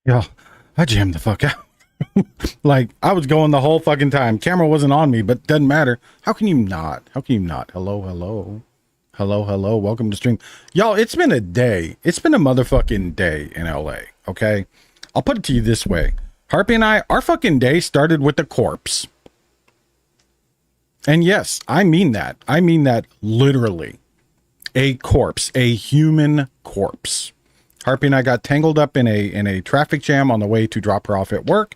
Yeah, I jammed the fuck out. Like, I was going the whole fucking time. Camera wasn't on me, but doesn't matter. How can you not? How can you not? Hello, hello. Hello, hello. Welcome to stream. Y'all, it's been a day. It's been a motherfucking day in LA, okay? I'll put it to you this way. Harpy and I, our fucking day started with a corpse. And yes, I mean that. I mean that literally. A corpse. A human corpse. Harpy and I got tangled up in a traffic jam on the way to drop her off at work,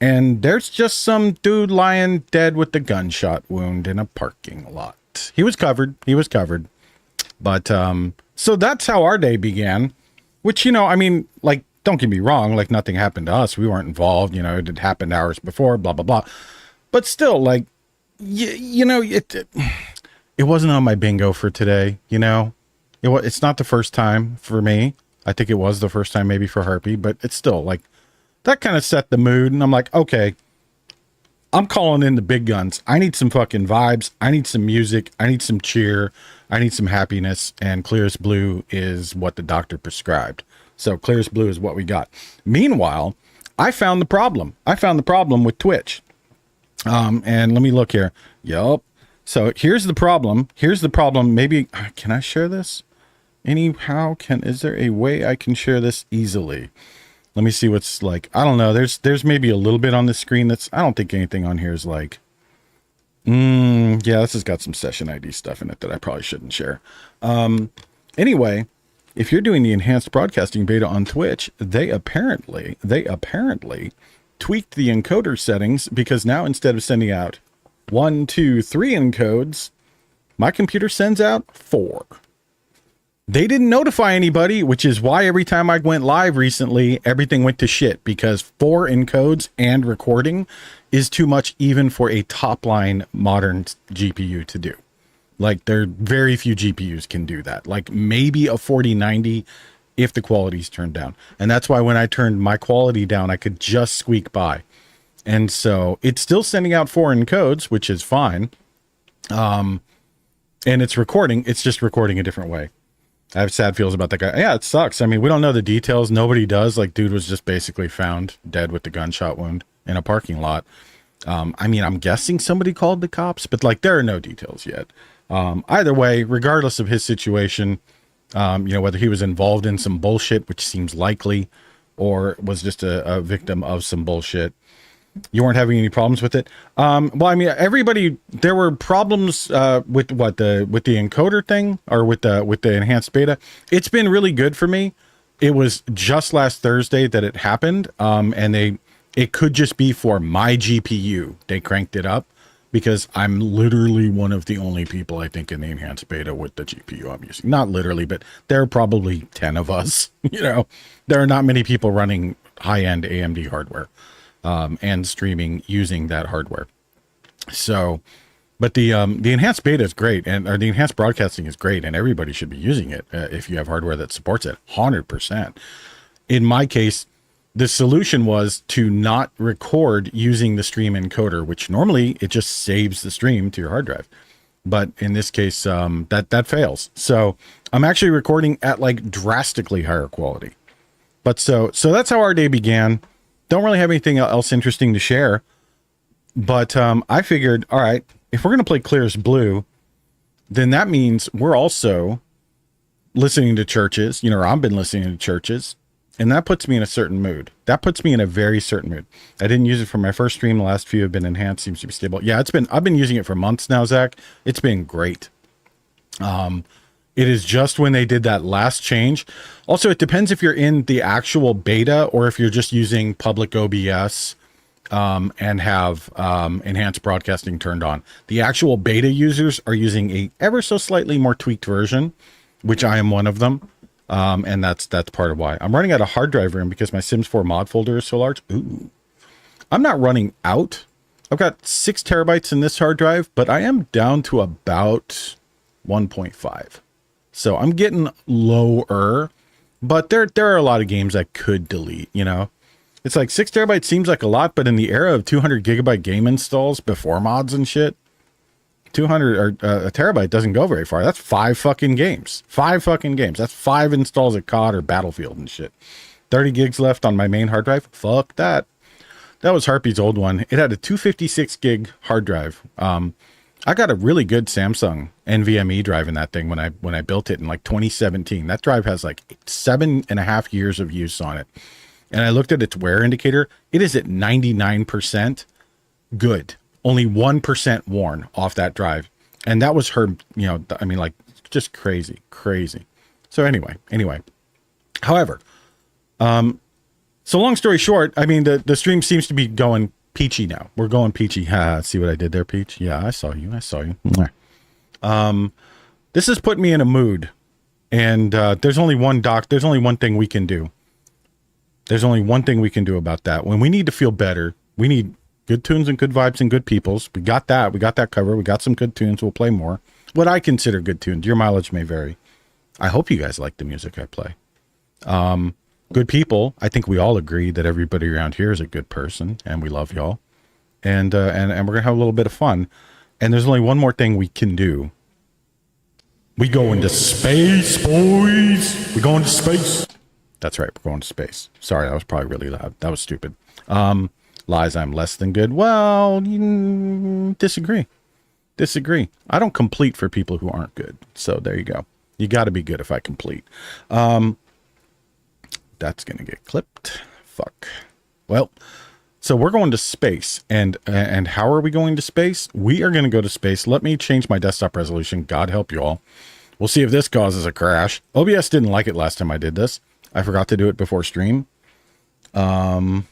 and there's just some dude lying dead with the gunshot wound in a parking lot. He was covered. But so that's how our day began, which, you know, I mean, like, don't get me wrong, like, nothing happened to us. We weren't involved, you know, it had happened hours before, blah, blah, blah. But still, like, you know, it wasn't on my bingo for today, you know. It's not the first time for me. I think it was the first time maybe for Harpy, but it's still like that kind of set the mood. And I'm like, okay, I'm calling in the big guns. I need some fucking vibes. I need some music. I need some cheer. I need some happiness. And Clearest Blue is what the doctor prescribed. So Clearest Blue is what we got. Meanwhile, I found the problem. I found the problem with Twitch. And let me look here. Yup. So here's the problem. Here's the problem. Maybe, can I share this? Anyhow, is there a way I can share this easily? Let me see what's like. I don't know. There's maybe a little bit on the screen I don't think anything on here is like, yeah, this has got some session ID stuff in it that I probably shouldn't share. Anyway, if you're doing the enhanced broadcasting beta on Twitch, they apparently tweaked the encoder settings, because now instead of sending out 1, 2, 3 encodes, my computer sends out 4. They didn't notify anybody, which is why every time I went live recently, everything went to shit, because 4 encodes and recording is too much even for a top line modern GPU to do. Like, there very few GPUs can do that. Like, maybe a 4090 if the quality's turned down. And that's why when I turned my quality down, I could just squeak by. And so it's still sending out 4 encodes, which is fine. And it's recording. It's just recording a different way. I have sad feels about that guy. Yeah, it sucks. I mean, we don't know the details. Nobody does. Like, dude was just basically found dead with the gunshot wound in a parking lot. I mean, I'm guessing somebody called the cops, but like, there are no details yet. Either way, regardless of his situation, you know, whether he was involved in some bullshit, which seems likely, or was just a victim of some bullshit, you weren't having any problems with it. Well, I mean, there were problems with the encoder thing, or with the enhanced beta. It's been really good for me. It was just last Thursday that it happened. And it could just be for my GPU. They cranked it up, because I'm literally one of the only people, I think, in the enhanced beta with the GPU I'm using. Not literally, but there are probably 10 of us. You know, there are not many people running high-end AMD hardware. And streaming using that hardware. So, but the enhanced beta is great, or the enhanced broadcasting is great, and everybody should be using it if you have hardware that supports it 100%. In my case, the solution was to not record using the stream encoder, which normally it just saves the stream to your hard drive. But in this case, that fails. So I'm actually recording at like drastically higher quality. But so that's how our day began. Don't really have anything else interesting to share, but I figured, all right, if we're going to play Clearest Blue, then that means we're also listening to churches, you know, or I've been listening to churches, and that puts me in a certain mood. That puts me in a very certain mood. I didn't use it for my first stream. The last few have been enhanced, seems to be stable. Yeah, I've been using it for months now, Zach. It's been great. It is just when they did that last change. Also, it depends if you're in the actual beta or if you're just using public OBS and have enhanced broadcasting turned on. The actual beta users are using a ever so slightly more tweaked version, which I am one of them. And that's part of why. I'm running out of hard drive room because my Sims 4 mod folder is so large. Ooh. I'm not running out. I've got 6 terabytes in this hard drive, but I am down to about 1.5. So I'm getting lower, but there are a lot of games I could delete, you know. It's like 6 terabytes seems like a lot, but in the era of 200 gigabyte game installs before mods and shit, 200 or a terabyte doesn't go very far. That's 5 fucking games. 5 fucking games. That's 5 installs of COD or Battlefield and shit. 30 gigs left on my main hard drive. Fuck that. That was Harpy's old one. It had a 256 gig hard drive. I got a really good Samsung NVMe drive in that thing when I built it in like 2017. That drive has like 7.5 years of use on it. And I looked at its wear indicator. It is at 99% good. Only 1% worn off that drive. And that was her, you know, I mean, like, just crazy. So anyway. However, so long story short, I mean, the stream seems to be going peachy now. We're going peachy. See what I did there, Peach? Yeah, I saw you. This has put me in a mood. And there's only one thing we can do. There's only one thing we can do about that. When we need to feel better, we need good tunes and good vibes and good peoples. We got that. We got that covered. We got some good tunes. We'll play more. What I consider good tunes. Your mileage may vary. I hope you guys like the music I play. Good people. I think we all agree that everybody around here is a good person, and we love y'all. And we're gonna have a little bit of fun. And there's only one more thing we can do. We go into space, boys. We go into space. That's right. We're going to space. Sorry, that was probably really loud. That was stupid. Lies, I'm less than good. Well, disagree. I don't complete for people who aren't good. So there you go. You got to be good if I complete. That's going to get clipped. Fuck. Well, so we're going to space. And how are we going to space? We are going to go to space. Let me change my desktop resolution. God help you all. We'll see if this causes a crash. OBS didn't like it last time I did this. I forgot to do it before stream. So I'm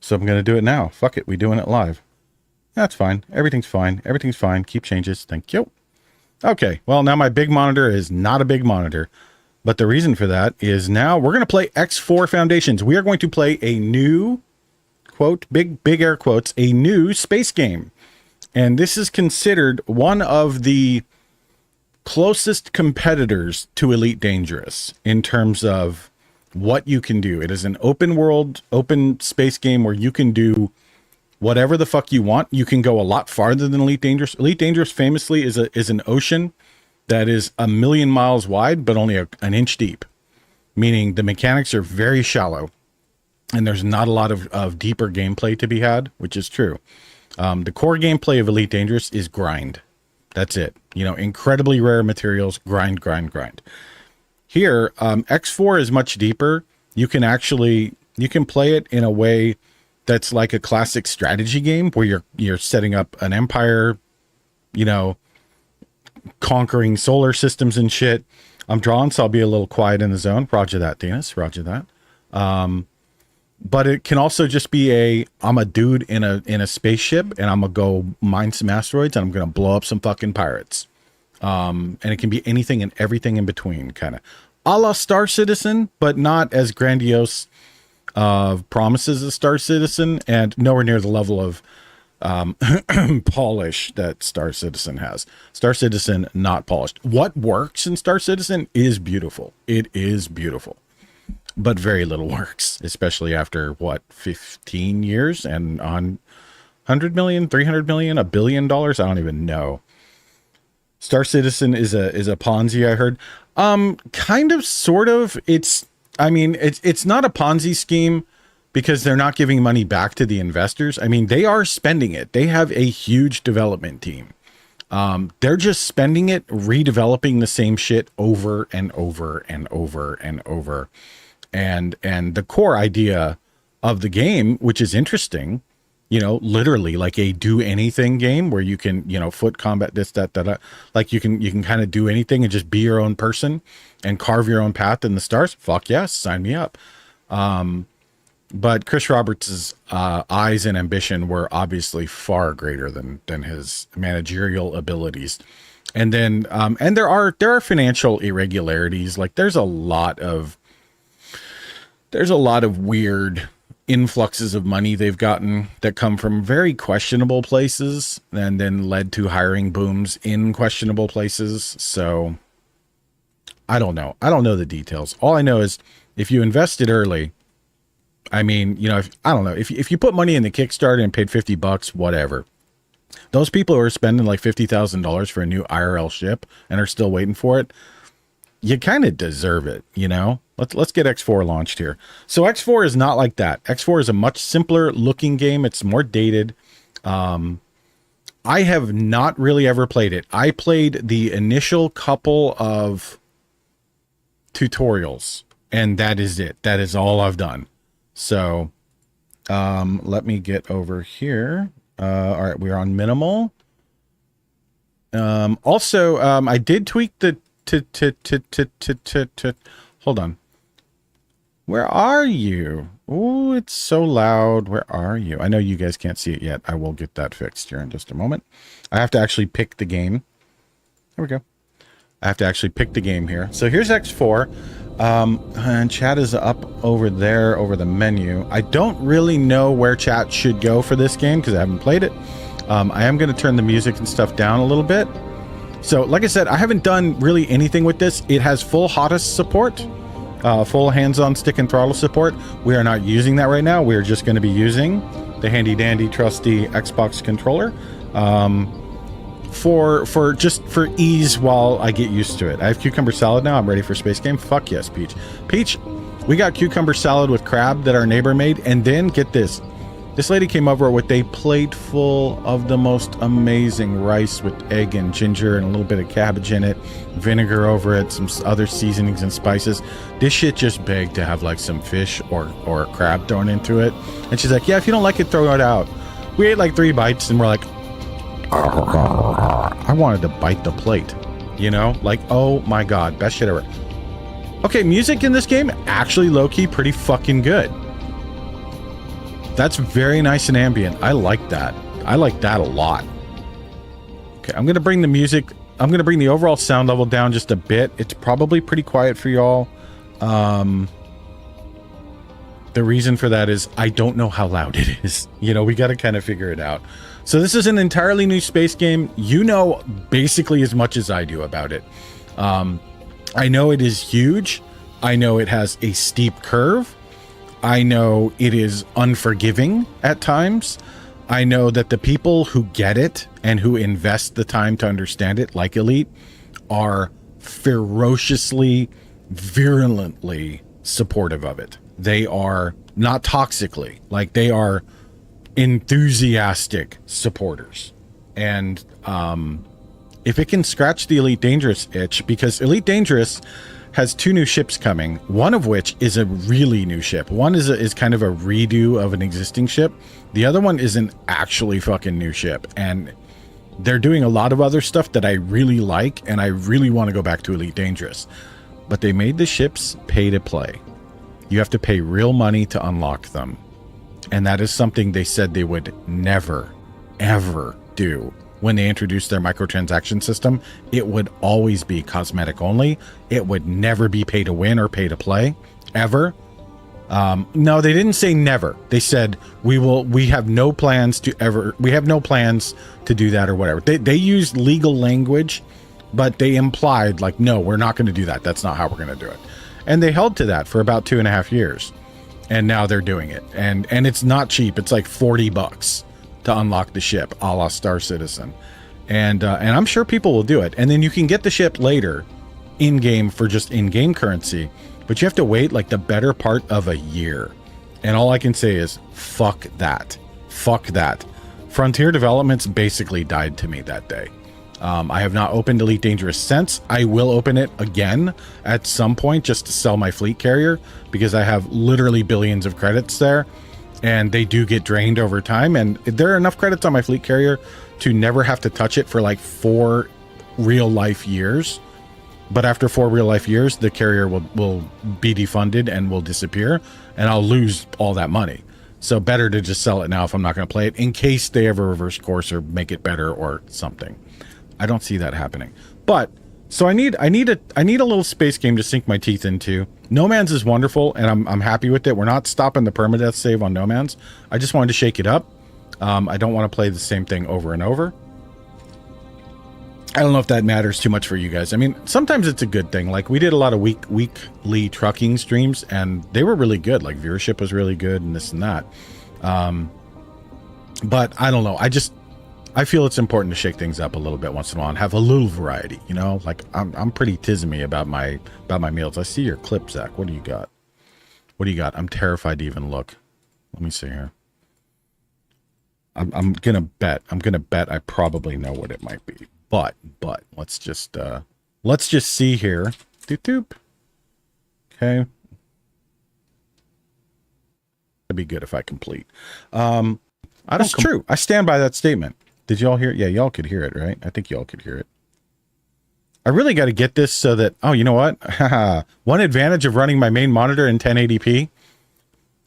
going to do it now. Fuck it. We're doing it live. That's fine. Everything's fine. Keep changes. Thank you. Okay. Well, now my big monitor is not a big monitor. But the reason for that is now we're going to play X4 Foundations. We are going to play a new, quote, big air quotes, a new space game. And this is considered one of the closest competitors to Elite Dangerous in terms of what you can do. It is an open world, open space game where you can do whatever the fuck you want. You can go a lot farther than Elite Dangerous. Elite Dangerous famously is an ocean that is 1,000,000 miles wide, but only an inch deep, meaning the mechanics are very shallow and there's not a lot of deeper gameplay to be had, which is true. The core gameplay of Elite Dangerous is grind. That's it. You know, incredibly rare materials, grind. Here, X4 is much deeper. You can play it in a way that's like a classic strategy game where you're setting up an empire, you know, conquering solar systems and shit. I'm drawn, so I'll be a little quiet in the zone. Roger that, Dennis. Roger that. But it can also just be I'm a dude in a spaceship and I'm gonna go mine some asteroids and I'm gonna blow up some fucking pirates. And it can be anything and everything in between, kind of a la Star Citizen, but not as grandiose promises as Star Citizen, and nowhere near the level of polish that Star Citizen has. Star Citizen, not polished. What works in Star Citizen is beautiful. It is beautiful. But very little works, especially after, 15 years and on 100 million, 300 million, $1 billion? I don't even know. Star Citizen is a Ponzi, I heard. Kind of, sort of. It's not a Ponzi scheme because they're not giving money back to the investors. I mean, they are spending it. They have a huge development team. They're just spending it, redeveloping the same shit over and over and over and over. And the core idea of the game, which is interesting, you know, literally like a do anything game where you can, you know, foot combat, this, that, like you can kind of do anything and just be your own person and carve your own path in the stars. Fuck yes, sign me up. But Chris Roberts' eyes and ambition were obviously far greater than his managerial abilities. And then, and there are financial irregularities. Like there's a lot of weird influxes of money they've gotten that come from very questionable places and then led to hiring booms in questionable places. So I don't know. I don't know the details. All I know is if you invested early, I mean, you know, if you put money in the Kickstarter and paid $50, whatever. Those people who are spending like $50,000 for a new IRL ship and are still waiting for it, you kind of deserve it, you know? Let's get X4 launched here. So X4 is not like that. X4 is a much simpler looking game. It's more dated. I have not really ever played it. I played the initial couple of tutorials, and that is it. That is all I've done. So let me get over here. All right, we're on minimal. Also, I did tweak the hold on. Where are you? Oh, it's so loud. Where are you? I know you guys can't see it yet. I will get that fixed here in just a moment. I have to actually pick the game. There we go. I have to actually pick the game here. So here's X4. And chat is up over there, over the menu. I don't really know where chat should go for this game because I haven't played it. I am going to turn the music and stuff down a little bit. So, like I said, I haven't done really anything with this. It has full HOTAS support, full hands-on stick and throttle support. We are not using that right now. We are just going to be using the handy-dandy, trusty Xbox controller for ease while I get used to it. I have cucumber salad now. I'm ready for Space Game. Fuck yes, Peach. Peach, we got cucumber salad with crab that our neighbor made, and then, get this. This lady came over with a plate full of the most amazing rice with egg and ginger and a little bit of cabbage in it, vinegar over it, some other seasonings and spices. This shit just begged to have like some fish or crab thrown into it. And she's like, yeah, if you don't like it, throw it out. We ate like 3 bites and we're like, I wanted to bite the plate, you know? Like, oh my God, best shit ever. Okay, music in this game, actually low-key pretty fucking good. That's very nice and ambient. I like that. I like that a lot. Okay, I'm going to bring the music... I'm going to bring the overall sound level down just a bit. It's probably pretty quiet for y'all. The reason for that is I don't know how loud it is. You know, we got to kind of figure it out. So this is an entirely new space game. You know basically as much as I do about it. I know it is huge. I know it has a steep curve. I know it is unforgiving at times. I know that the people who get it and who invest the time to understand it, like Elite, are ferociously, virulently supportive of it. They are not toxically, like they are enthusiastic supporters. And if it can scratch the Elite Dangerous itch, because Elite Dangerous has 2 new ships coming, one of which is a really new ship. One is kind of a redo of an existing ship. The other one is an actually fucking new ship. And they're doing a lot of other stuff that I really like, and I really want to go back to Elite Dangerous. But they made the ships pay to play. You have to pay real money to unlock them. And that is something they said they would never, ever do. When they introduced their microtransaction system, it would always be cosmetic only. It would never be pay to win or pay to play, ever. No, they didn't say never. They said we have no plans to do that or whatever. They used legal language, but they implied like, no, we're not going to do that. That's not how we're going to do it. And they held to that for about 2.5 years. And now they're doing it. And it's not cheap. It's like $40 to unlock the ship, a la Star Citizen. And I'm sure people will do it. And then you can get the ship later in-game for just in-game currency, but you have to wait like the better part of a year. And all I can say is, fuck that. Fuck that. Frontier Developments basically died to me that day. I have not opened Elite Dangerous since. I will open it again at some point just to sell my fleet carrier, because I have literally billions of credits there. And they do get drained over time. And there are enough credits on my fleet carrier to never have to touch it for like 4 real life years. But after 4 real life years, the carrier will be defunded and will disappear. And I'll lose all that money. So better to just sell it now if I'm not going to play it, in case they ever reverse course or make it better or something. I don't see that happening. But so I need a little space game to sink my teeth into. No Man's is wonderful, and I'm happy with it. We're not stopping the permadeath save on No Man's. I just wanted to shake it up. I don't want to play the same thing over and over. I don't know if that matters too much for you guys. I mean, sometimes it's a good thing. Like, we did a lot of weekly trucking streams, and they were really good. Like, viewership was really good and this and that. But I don't know. I feel it's important to shake things up a little bit once in a while and have a little variety, you know? Like I'm pretty tismy about my meals. I see your clip, Zach. What do you got? What do you got? I'm terrified to even look. Let me see here. I'm gonna bet I probably know what it might be. But let's just see here. Doop doop. Okay. It'd be good if I complete. That's true. I stand by that statement. Did y'all hear it? Yeah, y'all could hear it, right? I think y'all could hear it. I really got to get this so that, oh, you know what? One advantage of running my main monitor in 1080p,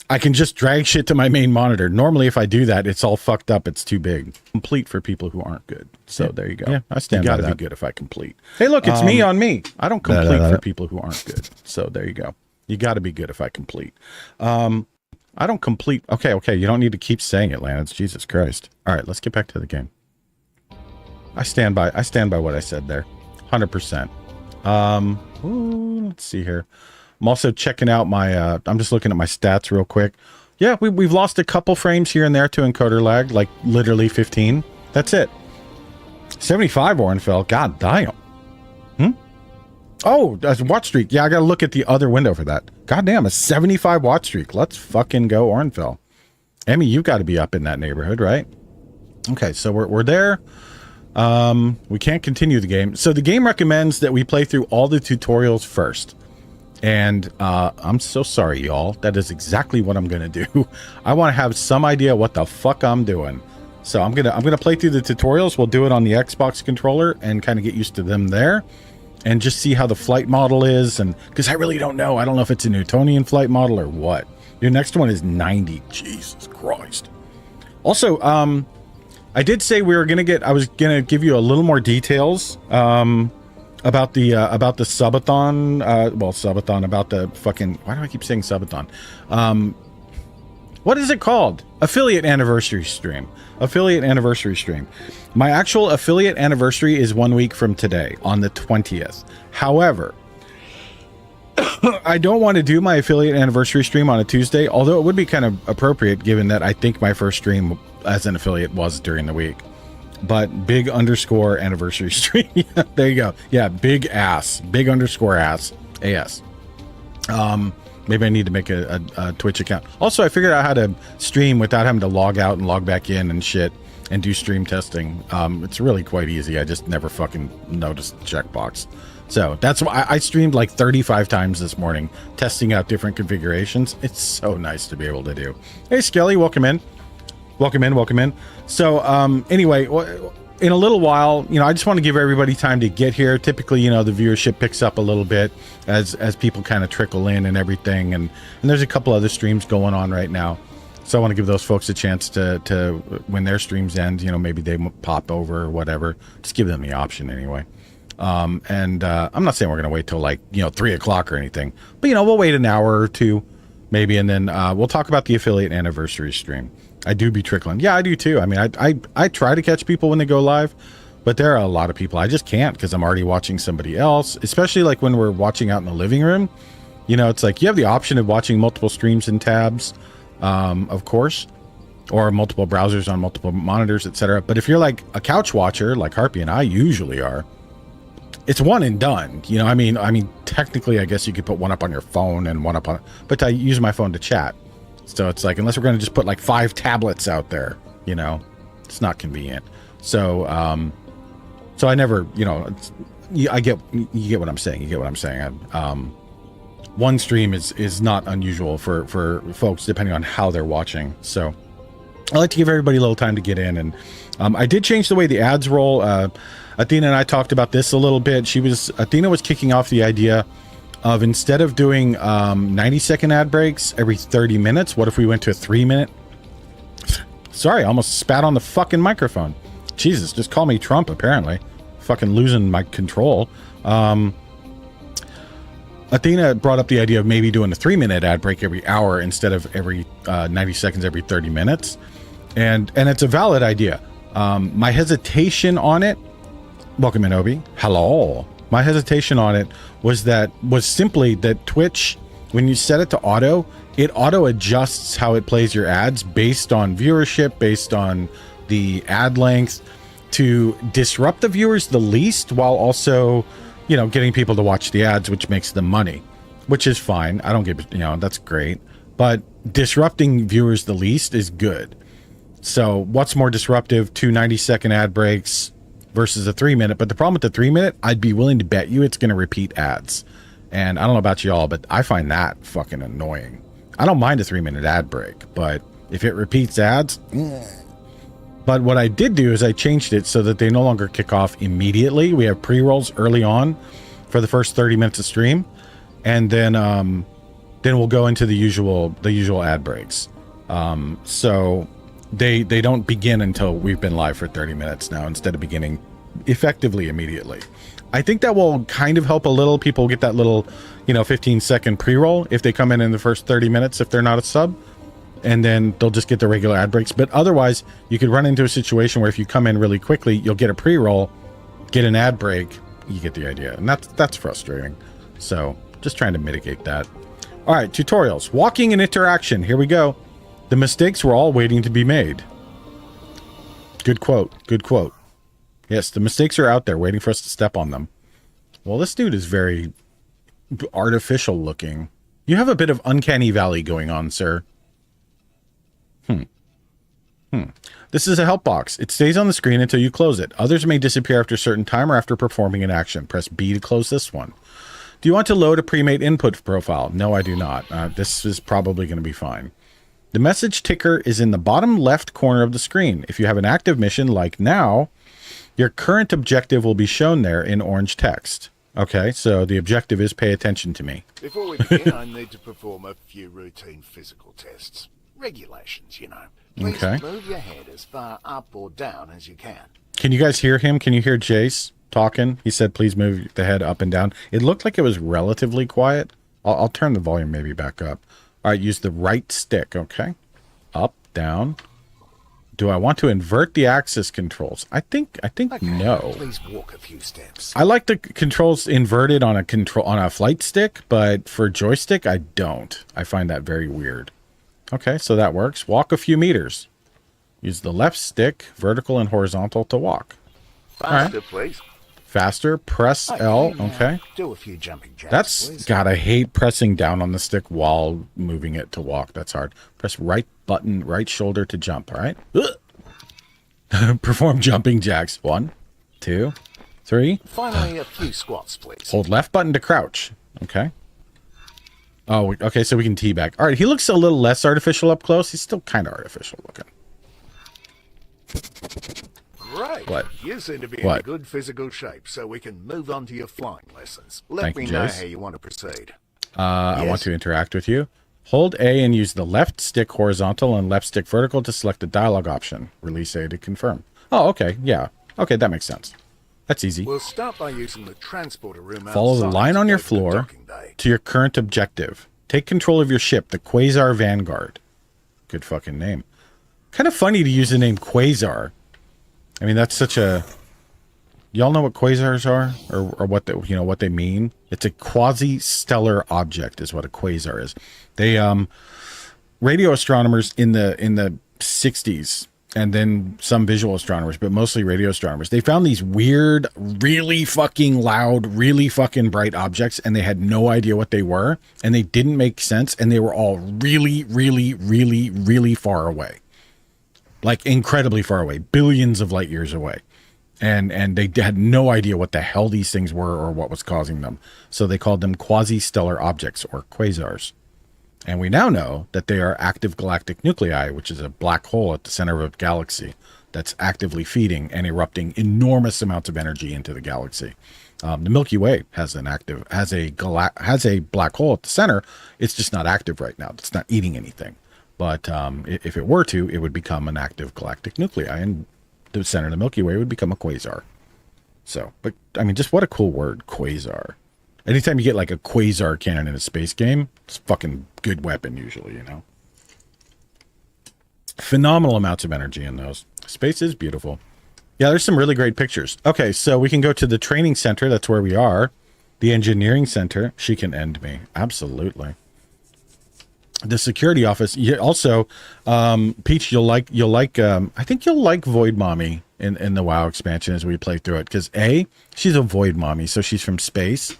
I can just drag shit to my main monitor. Normally, if I do that, it's all fucked up. It's too big. Complete for people who aren't good. So there you go. Yeah, I stand by that. Gotta be good if I complete. Hey, look, it's me on me. I don't complete for people who aren't good. So there you go. You got to be good if I complete. I don't complete. Okay. You don't need to keep saying it, Lance. Jesus Christ. All right, let's get back to the game. I stand by what I said there. 100%. Let's see here. I'm also checking out my, I'm just looking at my stats real quick. Yeah, we've lost a couple frames here and there to encoder lag, like literally 15. That's it. 75 Orenfell. God damn. Oh, that's a watch streak. Yeah, I got to look at the other window for that. God damn, a 75 watch streak. Let's fucking go, Orenfell. Emmy, you've got to be up in that neighborhood, right? Okay, so we're there. We can't continue the game. So the game recommends that we play through all the tutorials first. And I'm so sorry, y'all. That is exactly what I'm gonna do. I want to have some idea what the fuck I'm doing. So I'm gonna play through the tutorials. We'll do it on the Xbox controller and kind of get used to them there, and just see how the flight model is. And because I really don't know. I don't know if it's a Newtonian flight model or what. Your next one is 90. Jesus Christ. Also, I did say we were gonna get. I was gonna give you a little more details. About the subathon, subathon, about the fucking, why do I keep saying subathon? What is it called? Affiliate anniversary stream. My actual affiliate anniversary is 1 week from today, on the 20th. However, I don't want to do my affiliate anniversary stream on a Tuesday, although it would be kind of appropriate given that I think my first stream as an affiliate was during the week. But big underscore anniversary stream. There you go. Yeah, big underscore ass. AS. Maybe I need to make a Twitch account. Also, I figured out how to stream without having to log out and log back in and shit and do stream testing. It's really quite easy. I just never fucking noticed the checkbox. So that's why I streamed like 35 times this morning, testing out different configurations. It's so nice to be able to do. Hey, Skelly, welcome in. Welcome in. So, anyway, in a little while, I just want to give everybody time to get here. Typically, the viewership picks up a little bit as people kind of trickle in and everything. And there's a couple other streams going on right now. So I want to give those folks a chance to when their streams end, maybe they pop over or whatever. Just give them the option anyway. I'm not saying we're going to wait till 3 o'clock or anything, but we'll wait an hour or two maybe. And then, we'll talk about the affiliate anniversary stream. I do be trickling. Yeah, I do too. I mean, I try to catch people when they go live, but there are a lot of people I just can't because I'm already watching somebody else, especially like when we're watching out in the living room. It's like you have the option of watching multiple streams and tabs, of course, or multiple browsers on multiple monitors, etc. But if you're like a couch watcher, like Harpy and I usually are, it's one and done. I mean, technically, I guess you could put one up on your phone and one up on, but I use my phone to chat. So it's like, unless we're going to just put like 5 tablets out there, it's not convenient. So, so I never, you get what I'm saying. You get what I'm saying. One stream is not unusual for folks depending on how they're watching. So I like to give everybody a little time to get in. And I did change the way the ads roll. Athena and I talked about this a little bit. Athena was kicking off the idea of, instead of doing 90-second ad breaks every 30 minutes, what if we went to a 3-minute? Sorry, I almost spat on the fucking microphone. Jesus, just call me Trump, apparently. Fucking losing my control. Athena brought up the idea of maybe doing a 3-minute ad break every hour instead of every 90 seconds every 30 minutes. And it's a valid idea. My hesitation on it... Welcome in, Obi. Hello. My hesitation on it was simply that Twitch, when you set it to auto, it auto adjusts how it plays your ads based on viewership, based on the ad length, to disrupt the viewers the least while also, you know, getting people to watch the ads, which makes them money, which is fine. I don't give, you know, that's great. But disrupting viewers the least is good. So what's more disruptive, 2 90-second ad breaks versus a 3-minute? But the problem with the 3-minute, I'd be willing to bet you it's going to repeat ads. And I don't know about y'all, but I find that fucking annoying. I don't mind a 3-minute ad break, but if it repeats ads, But what I did do is I changed it so that they no longer kick off immediately. We have pre-rolls early on for the first 30 minutes of stream, and then we'll go into the usual ad breaks. So they don't begin until we've been live for 30 minutes now, instead of beginning effectively immediately. I think that will kind of help a little. People get that little, 15-second pre-roll if they come in the first 30 minutes if they're not a sub. And then they'll just get the regular ad breaks. But otherwise, you could run into a situation where if you come in really quickly, you'll get a pre-roll, get an ad break. You get the idea. And that's frustrating. So just trying to mitigate that. All right, tutorials. Walking and interaction. Here we go. The mistakes were all waiting to be made. Good quote. Good quote. Yes, the mistakes are out there waiting for us to step on them. Well, this dude is very artificial looking. You have a bit of uncanny valley going on, sir. This is a help box. It stays on the screen until you close it. Others may disappear after a certain time or after performing an action. Press B to close this one. Do you want to load a pre-made input profile? No, I do not. This is probably going to be fine. The message ticker is in the bottom left corner of the screen. If you have an active mission like now, your current objective will be shown there in orange text. Okay, so the objective is pay attention to me. Before we begin, I need to perform a few routine physical tests. Regulations, Please move your head as far up or down as you can. Can you guys hear him? Can you hear Jace talking? He said, please move the head up and down. It looked like it was relatively quiet. I'll turn the volume maybe back up. All right, use the right stick, okay? Up, down. Do I want to invert the axis controls? I think okay, no. Please walk a few steps. I like the controls inverted on a flight stick, but for joystick, I don't. I find that very weird. Okay, so that works. Walk a few meters. Use the left stick, vertical and horizontal, to walk. Faster, please. Faster. Press L. Okay. Do a few jumping jacks. That's God. I hate pressing down on the stick while moving it to walk. That's hard. Press right button, right shoulder to jump. All right. Perform jumping jacks. 1, 2, 3. Finally, a few squats, please. Hold left button to crouch. Okay. Oh, okay, so we can teabag. All right, he looks a little less artificial up close. He's still kind of artificial looking. Great. What? You seem to be in good physical shape, so we can move on to your flying lessons. Let me know how you want to proceed. I want to interact with you. Hold A and use the left stick horizontal and left stick vertical to select the dialogue option. Release A to confirm. Oh, okay, yeah. Okay, that makes sense. That's easy. We'll start by using the transporter room. Follow the line on your floor to your current objective. Take control of your ship, the Quasar Vanguard. Good fucking name. Kind of funny to use the name Quasar. I mean, that's such a... Y'all know what quasars are? Or what they, what they mean? It's a quasi-stellar object is what a quasar is. They, radio astronomers in the 60s, and then some visual astronomers, but mostly radio astronomers, they found these weird, really fucking loud, really fucking bright objects, and they had no idea what they were, and they didn't make sense, and they were all really, really, really, really far away. Like incredibly far away, billions of light years away. And they had no idea what the hell these things were or what was causing them. So they called them quasi-stellar objects, or quasars. And we now know that they are active galactic nuclei, which is a black hole at the center of a galaxy that's actively feeding and erupting enormous amounts of energy into the galaxy. The Milky Way has a black hole at the center. It's just not active right now. It's not eating anything. But if it were to, it would become an active galactic nuclei, and the center of the Milky Way would become a quasar. So, but I mean, just what a cool word, quasar. Anytime you get like a quasar cannon in a space game, it's a fucking good weapon usually, Phenomenal amounts of energy in those. Space is beautiful. Yeah, there's some really great pictures. Okay, so we can go to the training center. That's where we are. The engineering center. She can end me. Absolutely. the security office. Also, Peach, I think you'll like Void Mommy in the WoW expansion as we play through it, because she's a Void Mommy, so she's from space.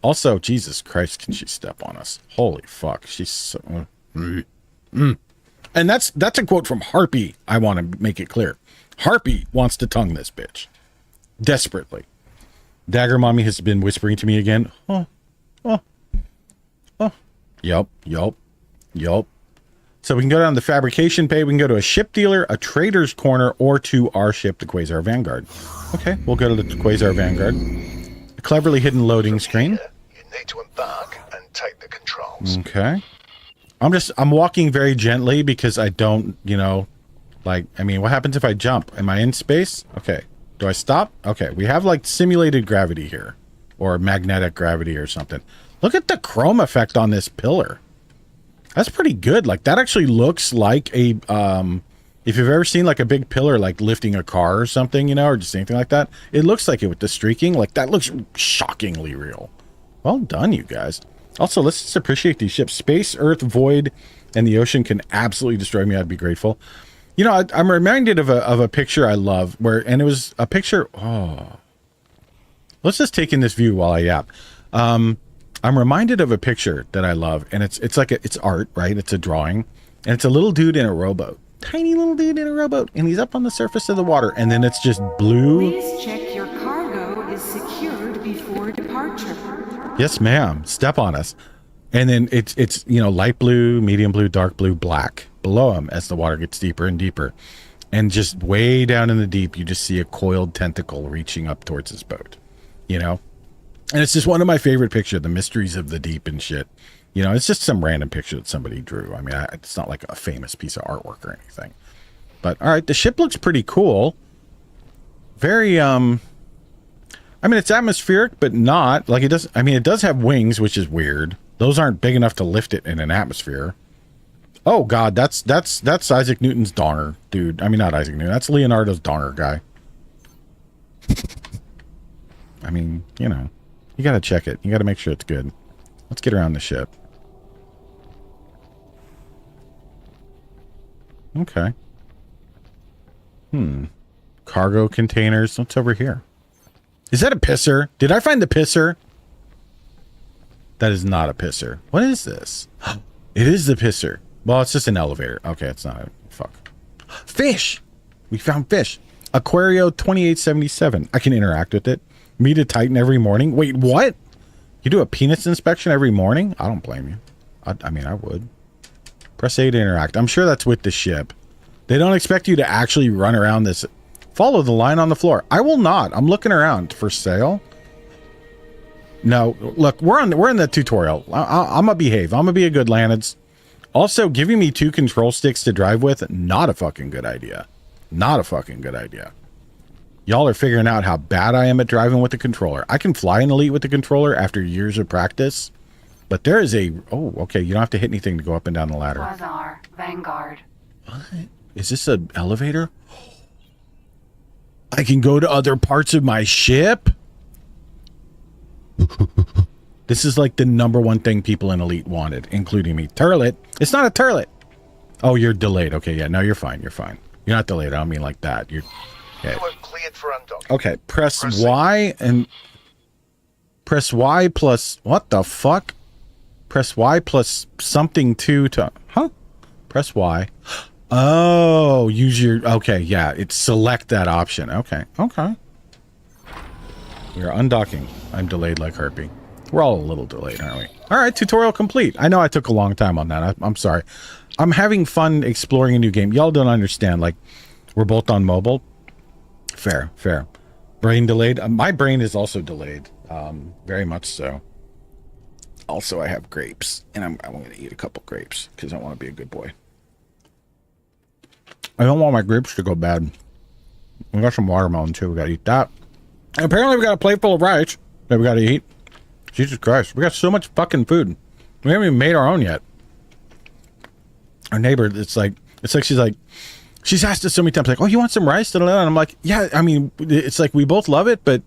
Also, Jesus Christ, can she step on us? Holy fuck, she's so. And that's a quote from Harpy. I want to make it clear. Harpy wants to tongue this bitch desperately. Dagger Mommy has been whispering to me again. Yup. So we can go down the fabrication bay. We can go to a ship dealer, a trader's corner, or to our ship, the Quasar Vanguard. Okay, we'll go to the Quasar Vanguard. A cleverly hidden loading screen. You need to embark and take the controls. Okay. I'm walking very gently because I don't, what happens if I jump? Am I in space? Okay. Do I stop? Okay. We have like simulated gravity here, or magnetic gravity or something. Look at the chrome effect on this pillar. That's pretty good. Like, that actually looks like a, if you've ever seen like a big pillar, like lifting a car or something, or just anything like that, it looks like it with the streaking. Like, that looks shockingly real. Well done, you guys. Also, let's just appreciate these ships. Space, Earth, Void, and the ocean can absolutely destroy me. I'd be grateful. I'm reminded of a picture I love and it was a picture. Oh, let's just take in this view while I yap. I'm reminded of a picture that I love, and it's art, right? It's a drawing, and it's a little dude in a rowboat, tiny little dude in a rowboat, and he's up on the surface of the water, and then it's just blue. Please check your cargo is secured before departure. Yes, ma'am. Step on us. And then it's light blue, medium blue, dark blue, black below him as the water gets deeper and deeper. And just way down in the deep, you just see a coiled tentacle reaching up towards his boat, And it's just one of my favorite pictures, the mysteries of the deep and shit. It's just some random picture that somebody drew. I mean, it's not like a famous piece of artwork or anything. But, all right, the ship looks pretty cool. Very, it's atmospheric, but not like it does. It does have wings, which is weird. Those aren't big enough to lift it in an atmosphere. Oh God, that's Isaac Newton's donger, dude. Not Isaac Newton. That's Leonardo's donger guy. You gotta check it. You gotta make sure it's good. Let's get around the ship. Okay. Cargo containers. What's over here? Is that a pisser? Did I find the pisser? That is not a pisser. What is this? It is the pisser. Well, it's just an elevator. Okay, it's not a... Fuck. Fish! We found fish. Aquario 2877. I can interact with it. Meet a Titan every morning. Wait, what? You do a penis inspection every morning? I don't blame you. I would. Press A to interact. I'm sure that's with the ship. They don't expect you to actually run around this... Follow the line on the floor. I will not. I'm looking around. For sale? No. Look, we're in the tutorial. I'm gonna behave. I'm gonna be a good Lanids. Also, giving me 2 control sticks to drive with, not a fucking good idea. Not a fucking good idea. Y'all are figuring out how bad I am at driving with the controller. I can fly an Elite with the controller after years of practice, but there is a... Oh, okay. You don't have to hit anything to go up and down the ladder. Quasar Vanguard. What? Is this an elevator? I can go to other parts of my ship? This is like the #1 thing people in Elite wanted, including me. Turlet. It's not a turlet. Oh, you're delayed. Okay, yeah. No, you're fine. You're fine. You're not delayed. I don't mean like that. You're... Okay. Cleared for undocking. Okay, press Y and... Press Y plus... What the fuck? Press Y plus something to... Huh? Press Y. Oh, use your... Okay, yeah. It's select that option. Okay. Okay. We are undocking. I'm delayed like Harpy. We're all a little delayed, aren't we? All right, tutorial complete. I know I took a long time on that. I'm sorry. I'm having fun exploring a new game. Y'all don't understand. Like, we're both on mobile. Fair, fair. Brain delayed. My brain is also delayed. Very much so. Also, I have grapes, and I'm going to eat a couple grapes because I want to be a good boy. I don't want my grapes to go bad. We got some watermelon too. We got to eat that. And apparently, we got a plate full of rice that we got to eat. Jesus Christ, we got so much fucking food. We haven't even made our own yet. Our neighbor, it's like she's asked us so many times, like, oh, you want some rice? And I'm like, yeah, I mean, it's like we both love it, but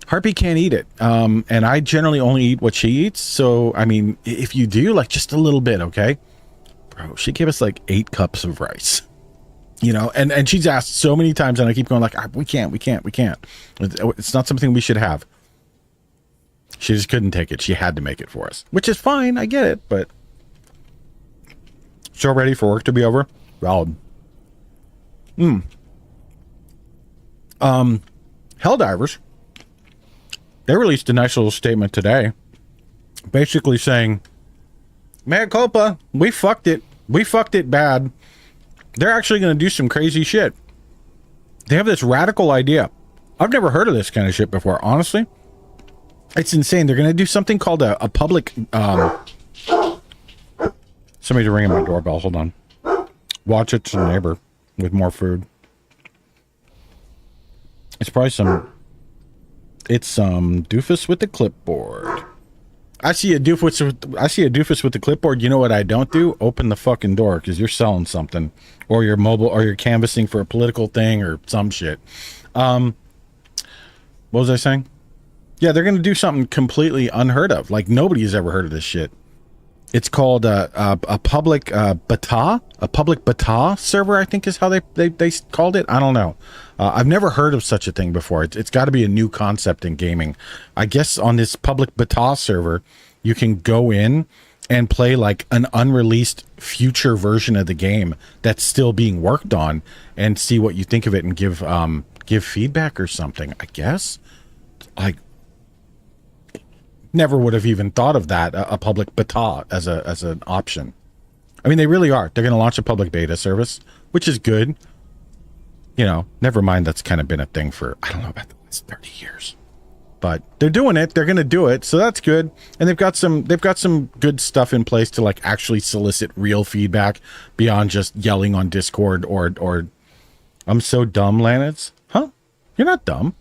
Harpy can't eat it. And I generally only eat what she eats. So, I mean, if you do, like, just a little bit, okay? Bro, she gave us like 8 cups of rice. You know, and she's asked so many times, and I keep going like, we can't. It's not something we should have. She just couldn't take it. She had to make it for us, which is fine. I get it, but so ready for work to be over. Valid. Helldivers. They released a nice little statement today, basically saying, "Mea culpa, we fucked it. We fucked it bad." They're actually going to do some crazy shit. They have this radical idea. I've never heard of this kind of shit before, honestly. It's insane. They're going to do something called a public... Somebody's ringing my doorbell. Hold on. Watch It's a neighbor with more food. It's probably some... It's some doofus with the clipboard. I see a doofus with the clipboard. You know what I don't do? Open the fucking door, because you're selling something, or you're mobile, or you're canvassing for a political thing or some shit. What was I saying? Yeah, they're going to do something completely unheard of. Like, nobody has ever heard of this shit. It's called a public beta server, I think is how they called it. I don't know. I've never heard of such a thing before. It's got to be a new concept in gaming. I guess on this public beta server, you can go in and play like an unreleased future version of the game that's still being worked on, and see what you think of it and give feedback or something. I guess. Like, never would have even thought of that, a public beta as an option. I mean, they really are. They're going to launch a public beta service, which is good. You know, never mind, that's kind of been a thing for, I don't know, about the last 30 years. But they're doing it. They're going to do it. So that's good. And they've got some good stuff in place to like actually solicit real feedback beyond just yelling on Discord or I'm so dumb, Lanitz. Huh? You're not dumb.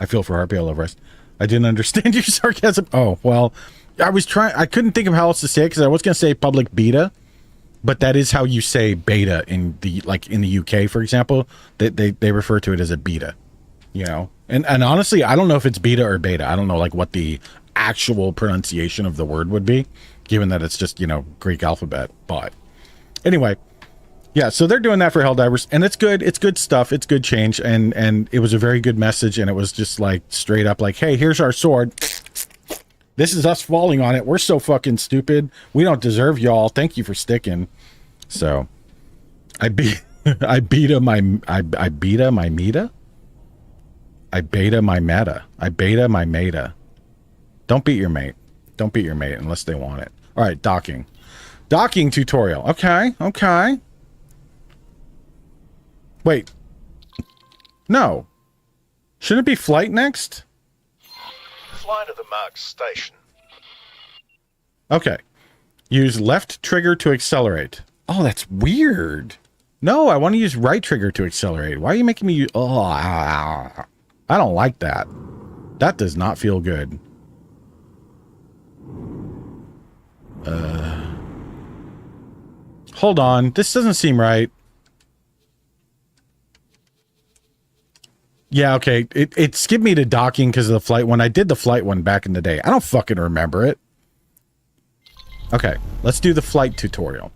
I feel for Harpy all over us. I didn't understand your sarcasm. Oh, well, I couldn't think of how else to say it, because I was going to say public beta, but that is how you say beta in the UK, for example. They refer to it as a beta, you know? And honestly, I don't know if it's beta or beta. I don't know like what the actual pronunciation of the word would be, given that it's just, you know, Greek alphabet. But anyway, yeah, so they're doing that for Helldivers, and it's good. It's good stuff. It's good change, and it was a very good message, and it was just like straight up like, hey, here's our sword. This is us falling on it. We're so fucking stupid. We don't deserve y'all. Thank you for sticking. So I beta my meta. Don't beat your mate. Don't beat your mate unless they want it. All right, docking tutorial. Okay. Wait. No. Shouldn't it be flight next? Fly to the marked station. Okay. Use left trigger to accelerate. Oh, that's weird. No, I want to use right trigger to accelerate. Why are you making me use... Oh, I don't like that. That does not feel good. Hold on. This doesn't seem right. Yeah, okay. It skipped me to docking because of the flight one. I did the flight one back in the day. I don't fucking remember it. Okay, let's do the flight tutorial.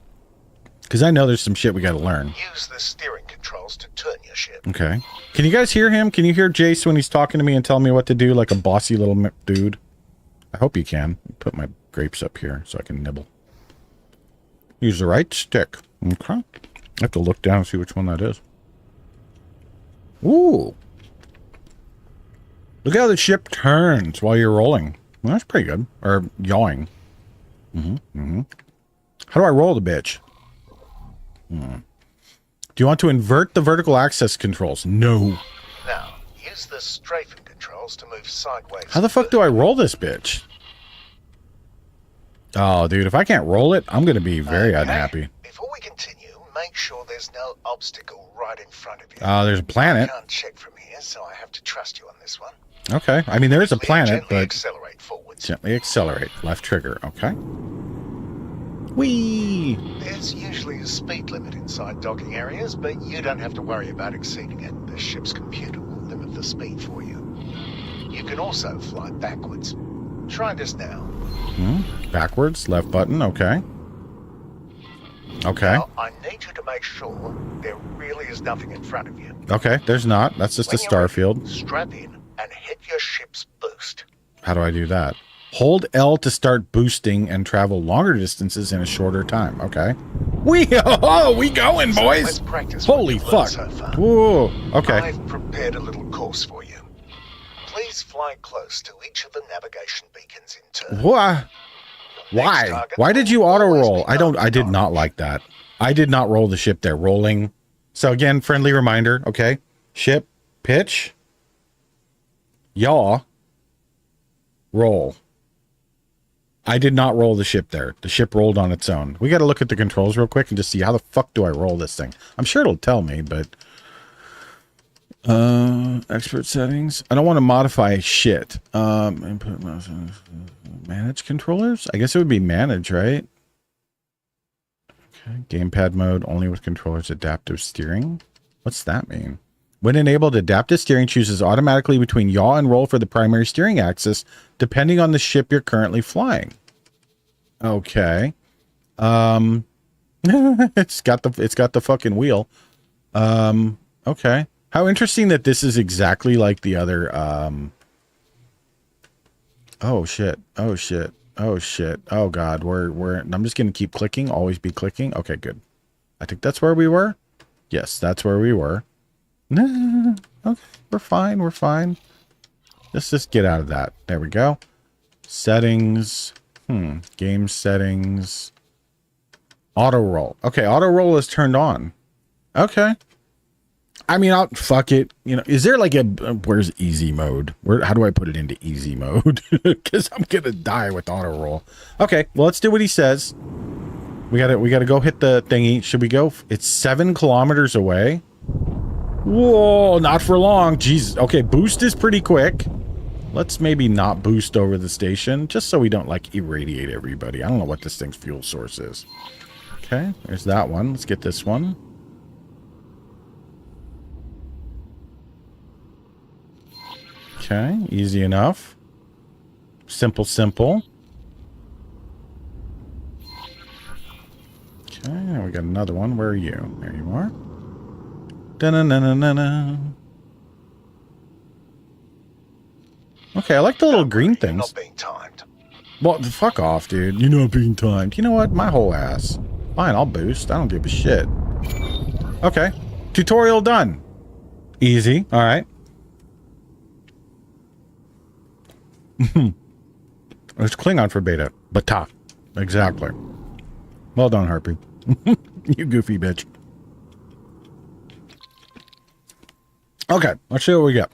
Because I know there's some shit we got to learn. Use the steering controls to turn your ship. Okay. Can you guys hear him? Can you hear Jace when he's talking to me and telling me what to do like a bossy little dude? I hope you can. Put my grapes up here so I can nibble. Use the right stick. Okay. I have to look down and see which one that is. Ooh. Look how the ship turns while you're rolling. Well, that's pretty good. Or yawing. How do I roll the bitch? Do you want to invert the vertical access controls? No. Now, use the strafing controls to move sideways. How the fuck do I roll this bitch? Oh, dude, if I can't roll it, I'm going to be very unhappy. Before we continue, make sure there's no obstacle right in front of you. There's a planet. I can't check from here, so I have to trust you on this one. Okay. I mean, there is a planet, Gently but... accelerate forwards. Gently accelerate. Left trigger. Okay. Whee! There's usually a speed limit inside docking areas, but you don't have to worry about exceeding it. The ship's computer will limit the speed for you. You can also fly backwards. Try this now. Backwards, left button, okay. Okay. Now, I need you to make sure there really is nothing in front of you. Okay, there's not. That's just a star field. Strap in and hit your ship's boost. How do I do that? Hold L to start boosting and travel longer distances in a shorter time. Okay. We going, boys. Let's practice. Holy fuck. So far. Whoa. Okay. I've prepared a little course for you. Please fly close to each of the navigation beacons in turn. What? Why? Why did you auto roll? I did not like that. I did not roll the ship there. Rolling. So again, friendly reminder. Okay. Ship, pitch, yaw, roll. I did not roll the ship there. The ship rolled on its own. We got to look at the controls real quick and just see how the fuck do I roll this thing. I'm sure it'll tell me, but expert settings. I don't want to modify shit. Input manage controllers. I guess it would be manage, right? Okay. Gamepad mode only with controllers. Adaptive steering. What's that mean? When enabled, adaptive steering chooses automatically between yaw and roll for the primary steering axis, depending on the ship you're currently flying. Okay. It's got the fucking wheel. Okay. How interesting that this is exactly like the other, oh shit. Oh shit. Oh shit. Oh god. I'm just gonna keep clicking, always be clicking. Okay, good. I think that's where we were. Yes, that's where we were. Okay, we're fine. We're fine. Let's just get out of that. There we go. Settings. Game settings. Auto roll. Okay, auto roll is turned on. Okay. I mean, fuck it. You know, is there like where's easy mode? How do I put it into easy mode? Because I'm gonna die with auto roll. Okay, well, let's do what he says. We gotta go hit the thingy. Should we go? It's 7 kilometers away. Whoa, not for long. Jesus. Okay, boost is pretty quick. Let's maybe not boost over the station, just so we don't, like, irradiate everybody. I don't know what this thing's fuel source is. Okay, there's that one. Let's get this one. Okay, easy enough. Simple, simple. Okay, we got another one. Where are you? There you are. Da-na-na-na-na-na. Okay, I like the little green things. You're not being timed. Well, fuck off, dude. You're not being timed. You know what? My whole ass. Fine, I'll boost. I don't give a shit. Okay. Tutorial done. Easy. All right. It's Klingon for beta. Bata. Exactly. Well done, Harpy. You goofy bitch. Okay, let's see what we get.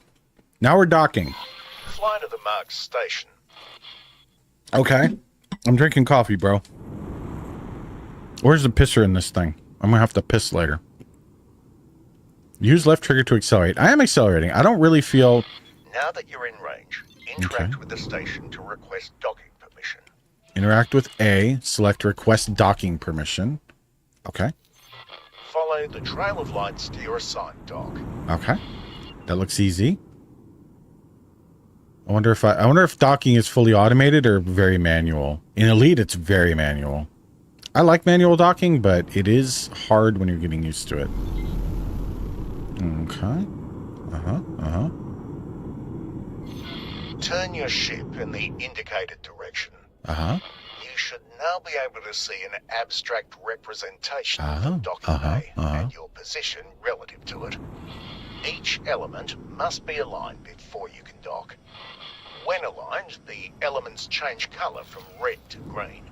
Now we're docking. Fly to the marked station. Okay. I'm drinking coffee, bro. Where's the pisser in this thing? I'm gonna have to piss later. Use left trigger to accelerate. I am accelerating. I don't really feel... Now that you're in range, interact with the station to request docking permission. Interact with A. Select request docking permission. Okay. Follow the trail of lights to your assigned dock. Okay. That looks easy. I wonder if docking is fully automated or very manual. In Elite, it's very manual. I like manual docking, but it is hard when you're getting used to it. Okay. Turn your ship in the indicated direction. You should now be able to see an abstract representation of the docking bay and your position relative to it. Each element must be aligned before you can dock. When aligned, the elements change color from red to green.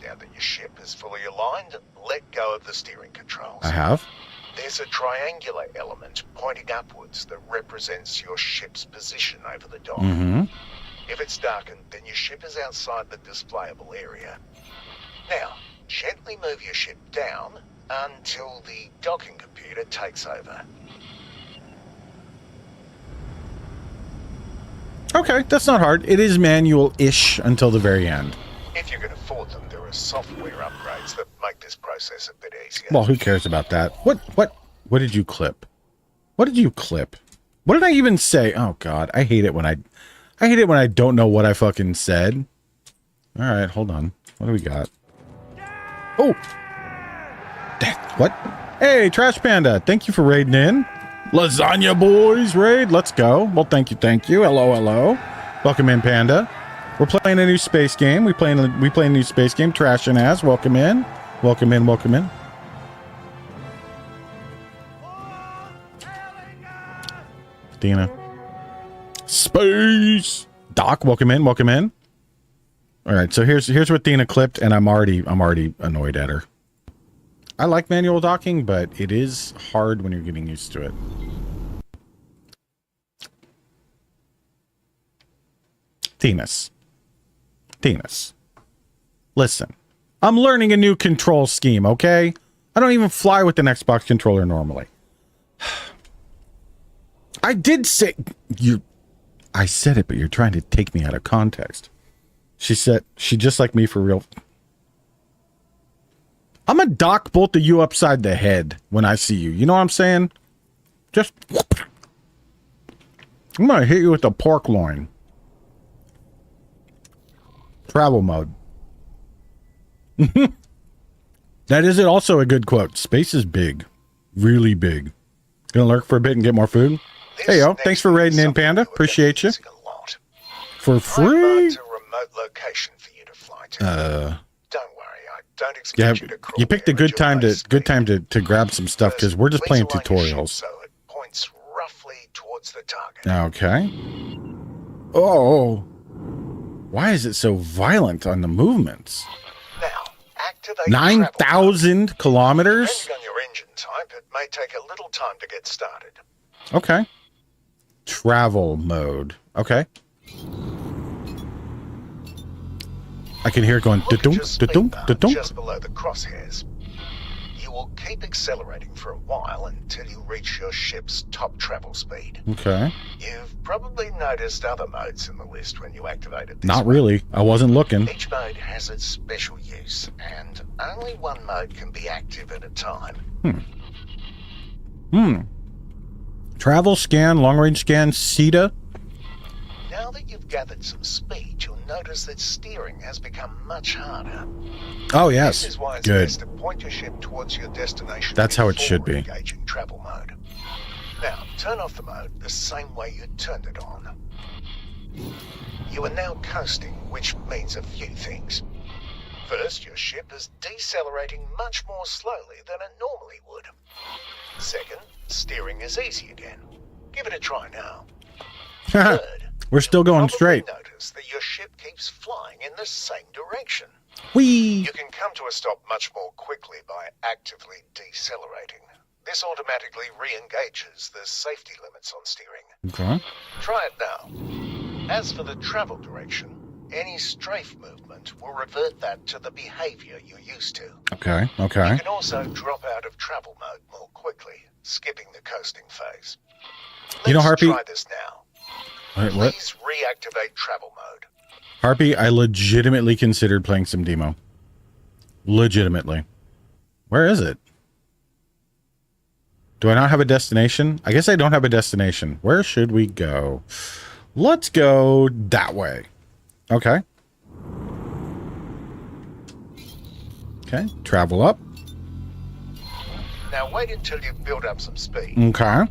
Now that your ship is fully aligned, let go of the steering controls. I have. There's a triangular element pointing upwards that represents your ship's position over the dock. If it's darkened, then your ship is outside the displayable area. Now, gently move your ship down until the docking computer takes over. Okay, that's not hard. It is manual-ish until the very end. If you can afford them, there are software upgrades that make this process a bit easier. Well, who cares about that? What did you clip? What did you clip? What did I even say? Oh God, I hate it when I don't know what I fucking said. All right, hold on. What do we got? Oh, what? Hey, Trash Panda, thank you for raiding in. Lasagna Boys raid, let's go. Well, thank you. Hello, hello. Welcome in, Panda. We're playing a new space game. We playing a new space game. Trash and Ass, welcome in. Welcome in. Dina. Space. Doc, welcome in. All right, so here's what Dina clipped, and I'm already annoyed at her. I like manual docking, but it is hard when you're getting used to it. Dinas. Listen, I'm learning a new control scheme, okay? I don't even fly with an Xbox controller normally. I did say I said it, but you're trying to take me out of context. She said she just like me for real. I'm gonna dock both of you upside the head when I see you. You know what I'm saying? Just I'm gonna hit you with a pork loin. Travel mode. That is also a good quote. Space is big. Really big. Gonna lurk for a bit and get more food? Hey, yo. Thanks for raiding in, Panda. Appreciate you. For free? A remote location for you to fly to. Don't worry, I don't expect you to crawl. You picked a good time to grab some stuff because we're just playing tutorials. So it points roughly towards the target. Okay. Oh. Why is it so violent on the movements? Now, activate 9,000 kilometers? Depending on your engine type, it may take a little time to get started. Okay. Travel mode. Okay. I can hear it going da-dunk, da-dunk, da-dunk. Just below the crosshairs. You will keep accelerating for a while until you reach your ship's top travel speed. Okay. You've probably noticed other modes in the list when you activated this. Not really. I wasn't looking. Each mode has its special use, and only one mode can be active at a time. Travel scan, long range scan, CETA. Now that you've gathered some speed, you'll notice that steering has become much harder. Oh, yes. This is why it's Good. best to point your ship towards your destination. That's how it should be. Engaging travel mode. Now, turn off the mode the same way you turned it on. You are now coasting, which means a few things. First, your ship is decelerating much more slowly than it normally would. Second, steering is easy again. Give it a try now. Third, we're still going straight. Notice that your ship keeps flying in the same direction. Whee! You can come to a stop much more quickly by actively decelerating. This automatically re-engages the safety limits on steering. Okay. Try it now. As for the travel direction, any strafe movement will revert that to the behavior you're used to. Okay. You Okay. can also drop out of travel mode more quickly, skipping the coasting phase. You know, Harpy? Try this now. Wait, what? Please reactivate travel mode. Harpy, I legitimately considered playing some demo. Legitimately. Where is it? Do I not have a destination? I guess I don't have a destination. Where should we go? Let's go that way. Okay. Okay. Travel up. Now wait until you've built up some speed. Okay.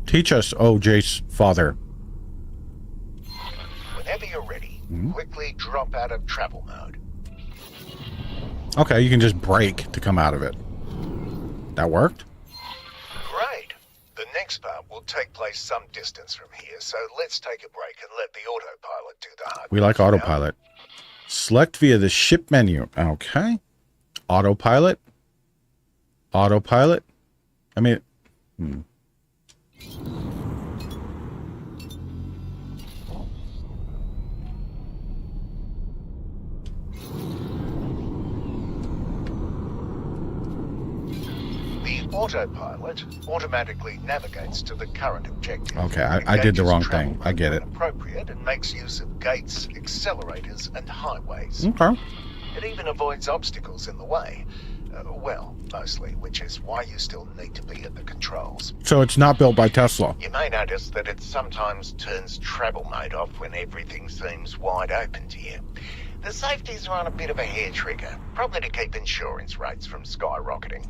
Teach us, oh, Jace, father. Whenever you're ready, quickly drop out of travel mode. Okay, you can just brake to come out of it. That worked? Great. The next part will take place some distance from here, so let's take a break and let the autopilot do the hard We like work. autopilot. Select via the ship menu. Okay. Autopilot. Autopilot. I mean, The autopilot automatically navigates to the current objective. Okay, I did the engages wrong travel thing. I mode get when it. Appropriate and makes use of gates, accelerators, and highways. okay. It even avoids obstacles in the way. Well, mostly, which is why you still need to be at the controls. So it's not built by Tesla. You may notice that it sometimes turns travel mode off when everything seems wide open to you. The safeties are on a bit of a hair trigger, probably to keep insurance rates from skyrocketing.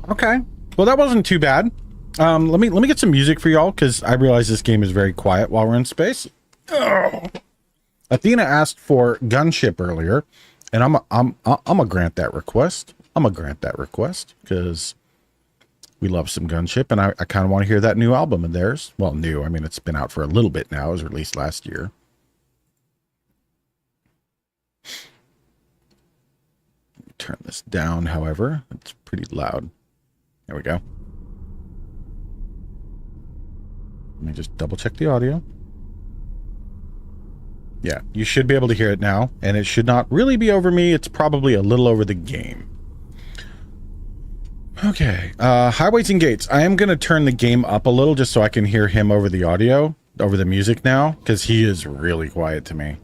Okay. Well, that wasn't too bad. Let me get some music for y'all, because I realize this game is very quiet while we're in space. Ugh. Athena asked for Gunship earlier, and I'm gonna grant that request. I'm gonna grant that request because we love some Gunship, and I kind of want to hear that new album of theirs. Well, new. I mean, it's been out for a little bit now. It was released last year. Turn this down, however. It's pretty loud. There we go. Let me just double check the audio. Yeah, you should be able to hear it now, and it should not really be over me. It's probably a little over the game. Okay, Highways and Gates. I am going to turn the game up a little just so I can hear him over the audio, over the music now, because he is really quiet to me.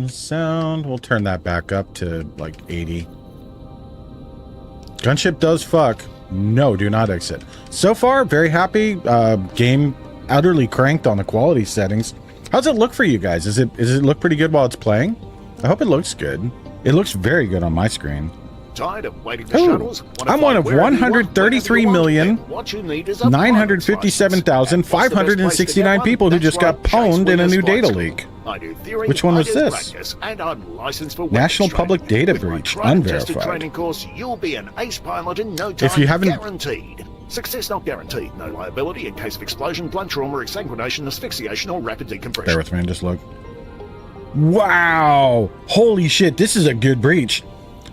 Sound, we'll turn that back up to like 80. Gunship does fuck. No, do not exit. So far, very happy. Game utterly cranked on the quality settings. How's it look for you guys? Does it look pretty good while it's playing? I hope it looks good. It looks very good on my screen. Tired of waiting for shuttles? I'm one of 133,957,569 people who just got pwned in a new data leak. Which one was this? National Public Data Breach, unverified. If you haven't... Guaranteed. Success not guaranteed. No liability in case of explosion, blood trauma, exsanguination, asphyxiation, or rapid decompression. Bear with me and just look. Wow! Holy shit, this is a good breach.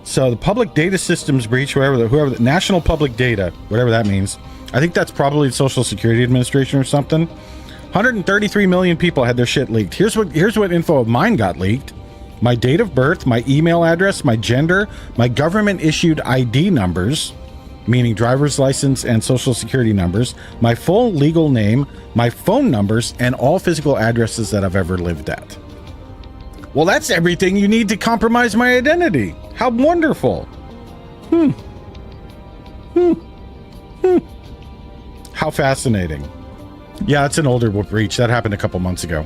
So the Public Data Systems breach, whoever the National Public Data, whatever that means. I think that's probably the Social Security Administration or something. 133 million people had their shit leaked. Here's what info of mine got leaked. My date of birth, my email address, my gender, my government issued ID numbers, meaning driver's license and social security numbers, my full legal name, my phone numbers, and all physical addresses that I've ever lived at. Well, that's everything you need to compromise my identity. How wonderful. How fascinating. Yeah, it's an older breach. That happened a couple months ago.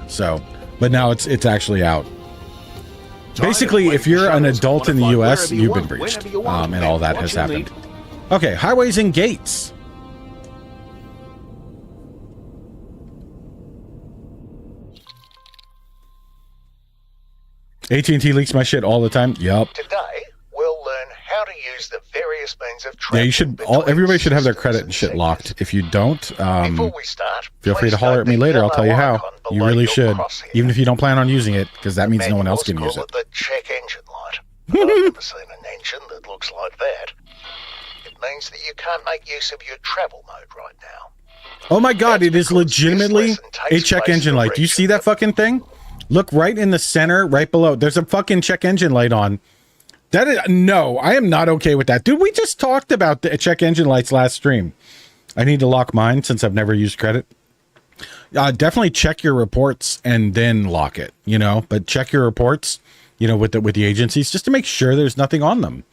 So, but now it's actually out. Basically, if you're an adult in the US, you've been breached. And all that has happened. Okay, Highways and Gates. AT&T leaks my shit all the time. Yup. Today, we'll learn how to use the various means of travel. Yeah, you should. Everybody should have their credit and shit locked. If you don't, before we start, feel free to holler at me later. I'll tell you how. You really should, even if you don't plan on using it, because that means no one else can use it. The check engine light. I've never seen an engine that looks like that. It means that you can't make use of your travel mode right now. Oh my god, it is legitimately a check engine light. Do you see that fucking thing? Look right in the center, right below. There's a fucking check engine light on. That is, no, I am not okay with that. Dude, we just talked about the check engine lights last stream. I need to lock mine since I've never used credit. Definitely check your reports and then lock it, you know, but check your reports, you know, with the agencies just to make sure there's nothing on them.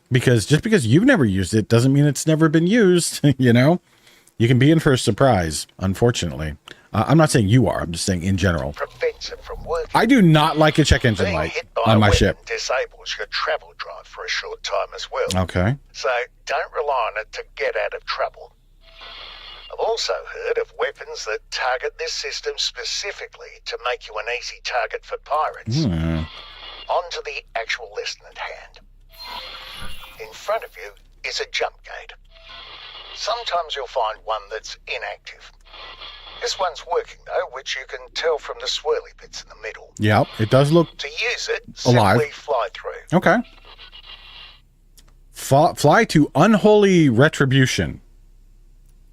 Because just because you've never used it doesn't mean it's never been used, you know? You can be in for a surprise, unfortunately. I'm not saying you are. I'm just saying in general. Prevents it from working. I do not like a check engine light on my ship. Disables your travel drive for a short time as well. Okay. So don't rely on it to get out of trouble. I've also heard of weapons that target this system specifically to make you an easy target for pirates. On to the actual lesson at hand. In front of you is a jump gate. Sometimes you'll find one that's inactive. This one's working though, which you can tell from the swirly bits in the middle. Yeah, it does look to use it, alive. Simply fly through. Okay. Fly to Unholy Retribution.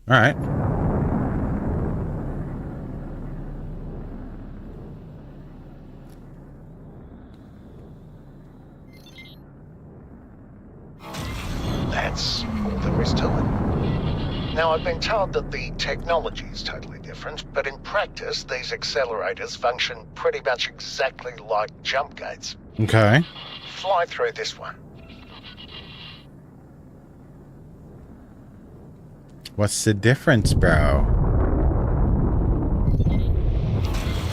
All right. That's all there is to it. Now, I've been told told that the technology is totally different, but in practice, these accelerators function pretty much exactly like jump gates. Okay. Fly through this one. What's the difference, bro?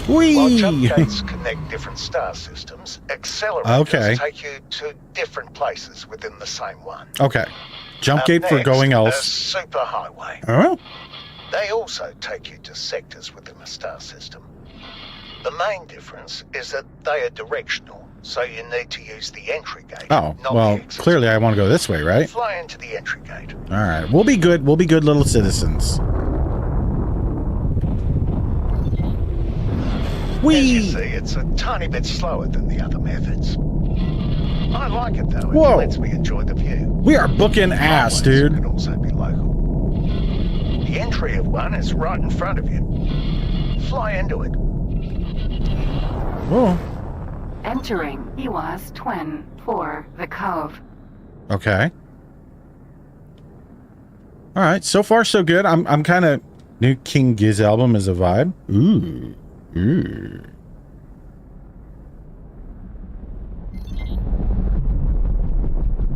While Whee! jump gates connect different star systems, accelerators take you to different places within the same one. Okay. Jump gate for Next, going a else. superhighway. Oh? They also take you to sectors within a star system. The main difference is that they are directional, so you need to use the entry gate. Oh, not well, the exit. clearly I want to go this way, right? Fly into the entry gate. All right. We'll be good. We'll be good little citizens. As you see, it's a tiny bit slower than the other methods. I like it though. Whoa. It lets me enjoy the view. We are booking ass, Highways dude. can also be local. The entry of one is right in front of you. Fly into it. Whoa. Entering EWAS Twin for the Cove. Okay. All right. So far, so good. I'm kind of... New King Giz album is a vibe. Ooh. Ooh.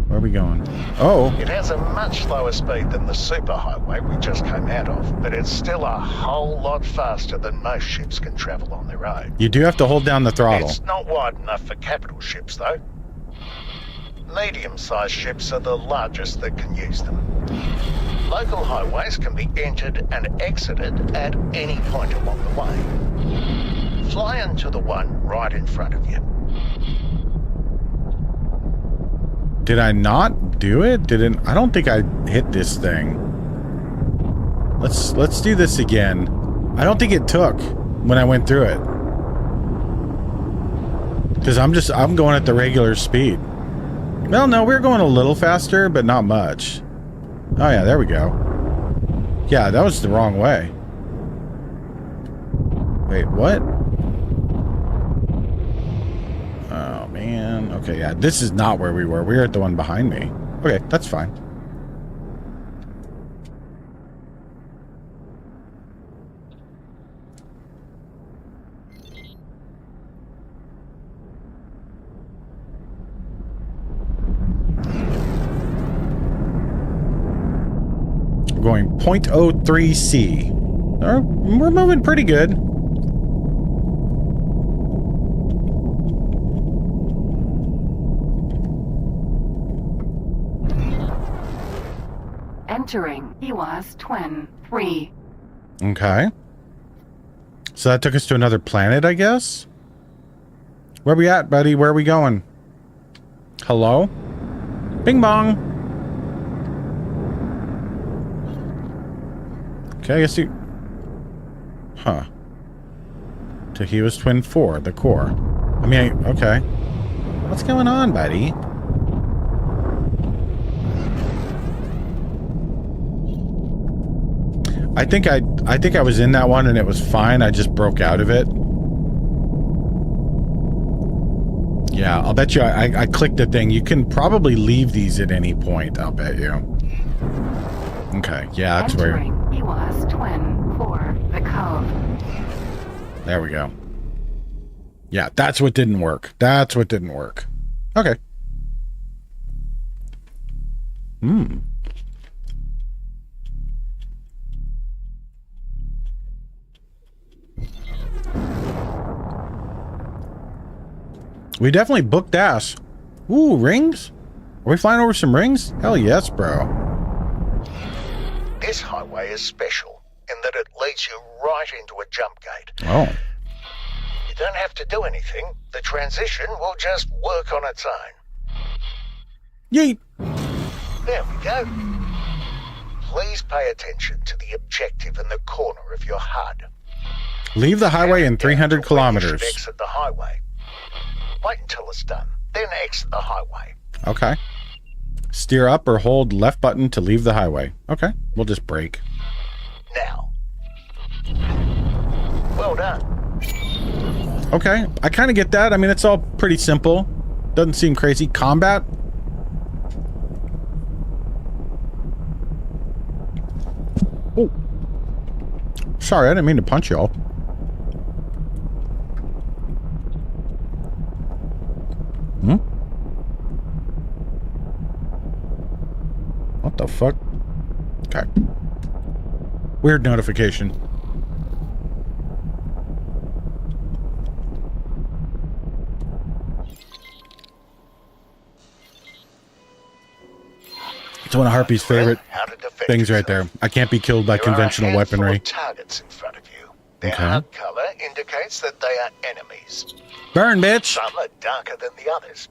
Where are we going? Oh. It has a much slower speed than the superhighway we just came out of, but it's still a whole lot faster than most ships can travel on their own. You do have to hold down the throttle. It's not wide enough for capital ships, though. Medium-sized ships are the largest that can use them. Local highways can be entered and exited at any point along the way. Fly into the one right in front of you. Did I not do it? Didn't... I don't think I hit this thing. Let's do this again. I don't think it took when I went through it. Because I'm going at the regular speed. Well, no, we're going a little faster, but not much. Oh, yeah, there we go. Yeah, that was the wrong way. Wait, what? Oh, man. Okay, yeah, this is not where we were. We were at the one behind me. Okay, that's fine. We're going 0.03C. We're moving pretty good. Entering EWAS Twin 3. Okay. So that took us to another planet, I guess? Where we at, buddy? Where are we going? Hello? Bing bong. Okay, I guess you... Huh. Tahiwa's Twin 4, the core. I mean, okay. What's going on, buddy? I think I was in that one and it was fine. I just broke out of it. Yeah, I'll bet you I clicked the thing. You can probably leave these at any point, I'll bet you. Okay, yeah, that's where... EWAS Twin for the Cove. There we go. Yeah, that's what didn't work. That's what didn't work. Okay. We definitely booked ass. Ooh, rings? Are we flying over some rings? Hell yes, bro. This highway is special in that it leads you right into a jump gate. Oh. You don't have to do anything. The transition will just work on its own. Yeet. There we go. Please pay attention to the objective in the corner of your HUD. Leave the highway in 300 You kilometers. should exit the highway. Wait until it's done, then exit the highway. Okay. Steer up or hold left button to leave the highway. Okay, we'll just brake. Now. Well done. Okay, I kind of get that. I mean, it's all pretty simple. Doesn't seem crazy. Combat? Oh. Sorry, I didn't mean to punch y'all. Hmm? What the fuck? Okay. Weird notification. It's one of Harpy's favorite things right there. I can't be killed by conventional weaponry. Targets in front of you. Their hard color indicates that they are enemies. Burn, bitch! Some are darker than the others.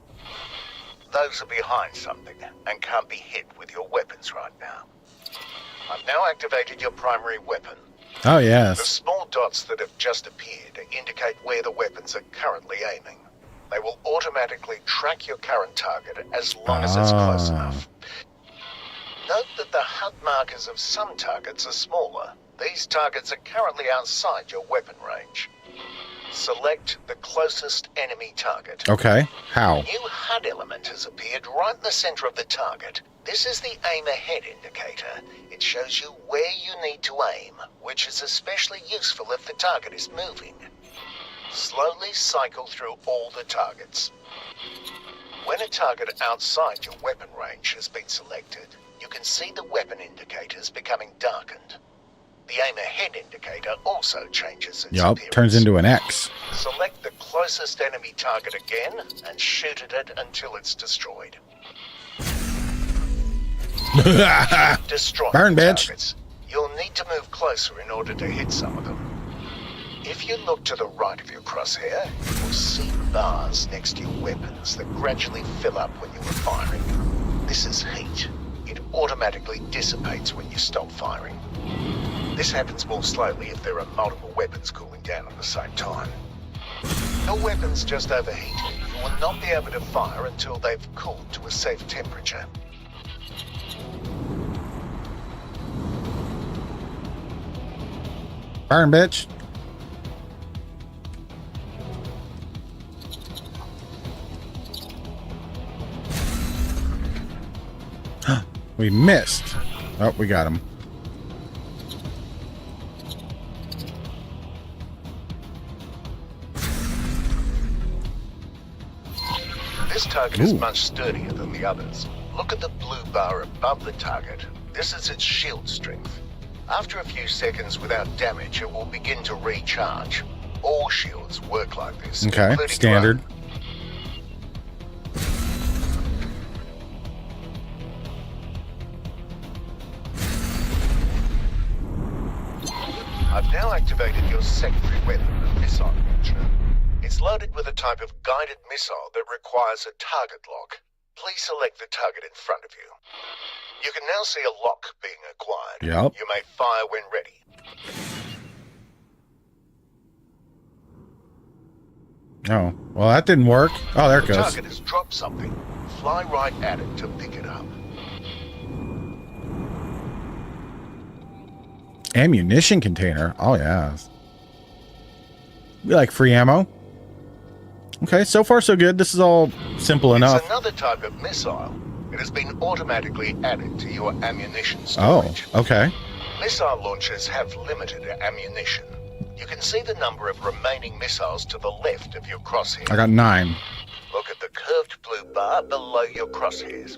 Those are behind something and can't be hit with your weapons right now. I've now activated your primary weapon. Oh, The yes. small dots that have just appeared indicate where the weapons are currently aiming. They will automatically track your current target as long as it's close enough. Note that the HUD markers of some targets are smaller. These targets are currently outside your weapon range. Select the closest enemy target. Okay. How? A new HUD element has appeared right in the center of the target. This is the aim ahead indicator. It shows you where you need to aim, which is especially useful if the target is moving. Slowly cycle through all the targets. When a target outside your weapon range has been selected, you can see the weapon indicators becoming darkened. The aim ahead indicator also changes its appearance. Turns into an X. Select the closest enemy target again and shoot at it until it's destroyed. Destroy Burn, the bitch. targets. You'll need to move closer in order to hit some of them. If you look to the right of your crosshair, you will see bars next to your weapons that gradually fill up when you are firing. This is heat. It automatically dissipates when you stop firing. This happens more slowly if there are multiple weapons cooling down at the same time. If your weapons just overheat, you will not be able to fire until they've cooled to a safe temperature. Burn, bitch. We missed. Oh, we got him. This target is much sturdier than the others. Look at the blue bar above the target. This is its shield strength. After a few seconds without damage, it will begin to recharge. All shields work like this. Okay, including standard. your own. I've now activated your secondary weapon, the missile launcher. It's loaded with a type of guided missile that requires a target lock. Please select the target in front of you. You can now see a lock being acquired. Yep. You may fire when ready. Oh, well, that didn't work. Oh, there it The goes. target has dropped something. Fly right at it to pick it up. Ammunition container. Oh, yeah. We like free ammo. Okay, so far so good. This is all simple enough. It's another type of missile. It has been automatically added to your ammunition Oh, storage. okay. Missile launchers have limited ammunition. You can see the number of remaining missiles to the left of your crosshair. I got 9. Look at the curved blue bar below your crosshairs.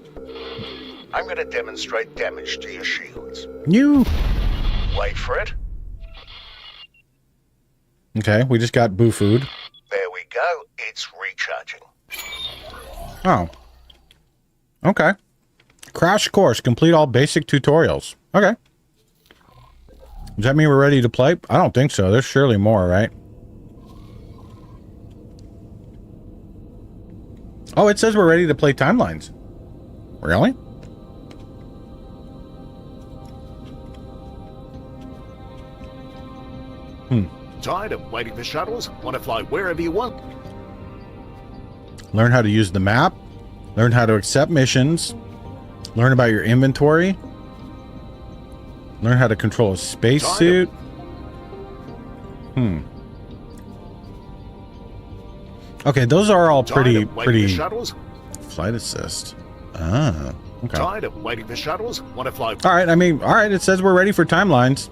I'm going to demonstrate damage to your shields. You. Wait for it. Okay, we just got boo food. There we go. It's recharging. Oh. Okay. Crash course. Complete all basic tutorials. Okay. Does that mean we're ready to play? I don't think so. There's surely more, right? Oh, it says we're ready to play timelines. Really? Tired of waiting for shuttles? Want to fly wherever you want? Learn how to use the map. Learn how to accept missions. Learn about your inventory. Learn how to control a spacesuit. Okay, those are all Tired of waiting for pretty shuttles? flight assist. Ah, okay. Tired of waiting for shuttles? Want to fly? All right, I mean, all right, it says we're ready for timelines.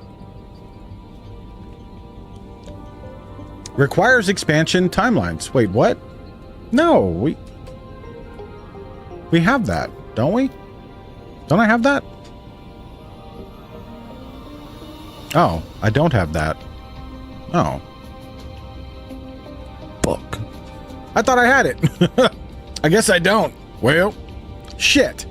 Requires expansion timelines. Wait, what? No, we have that, don't we? Don't I have that? Oh, I don't have that. Oh. Fuck. I thought I had it. I guess I don't. Well, shit.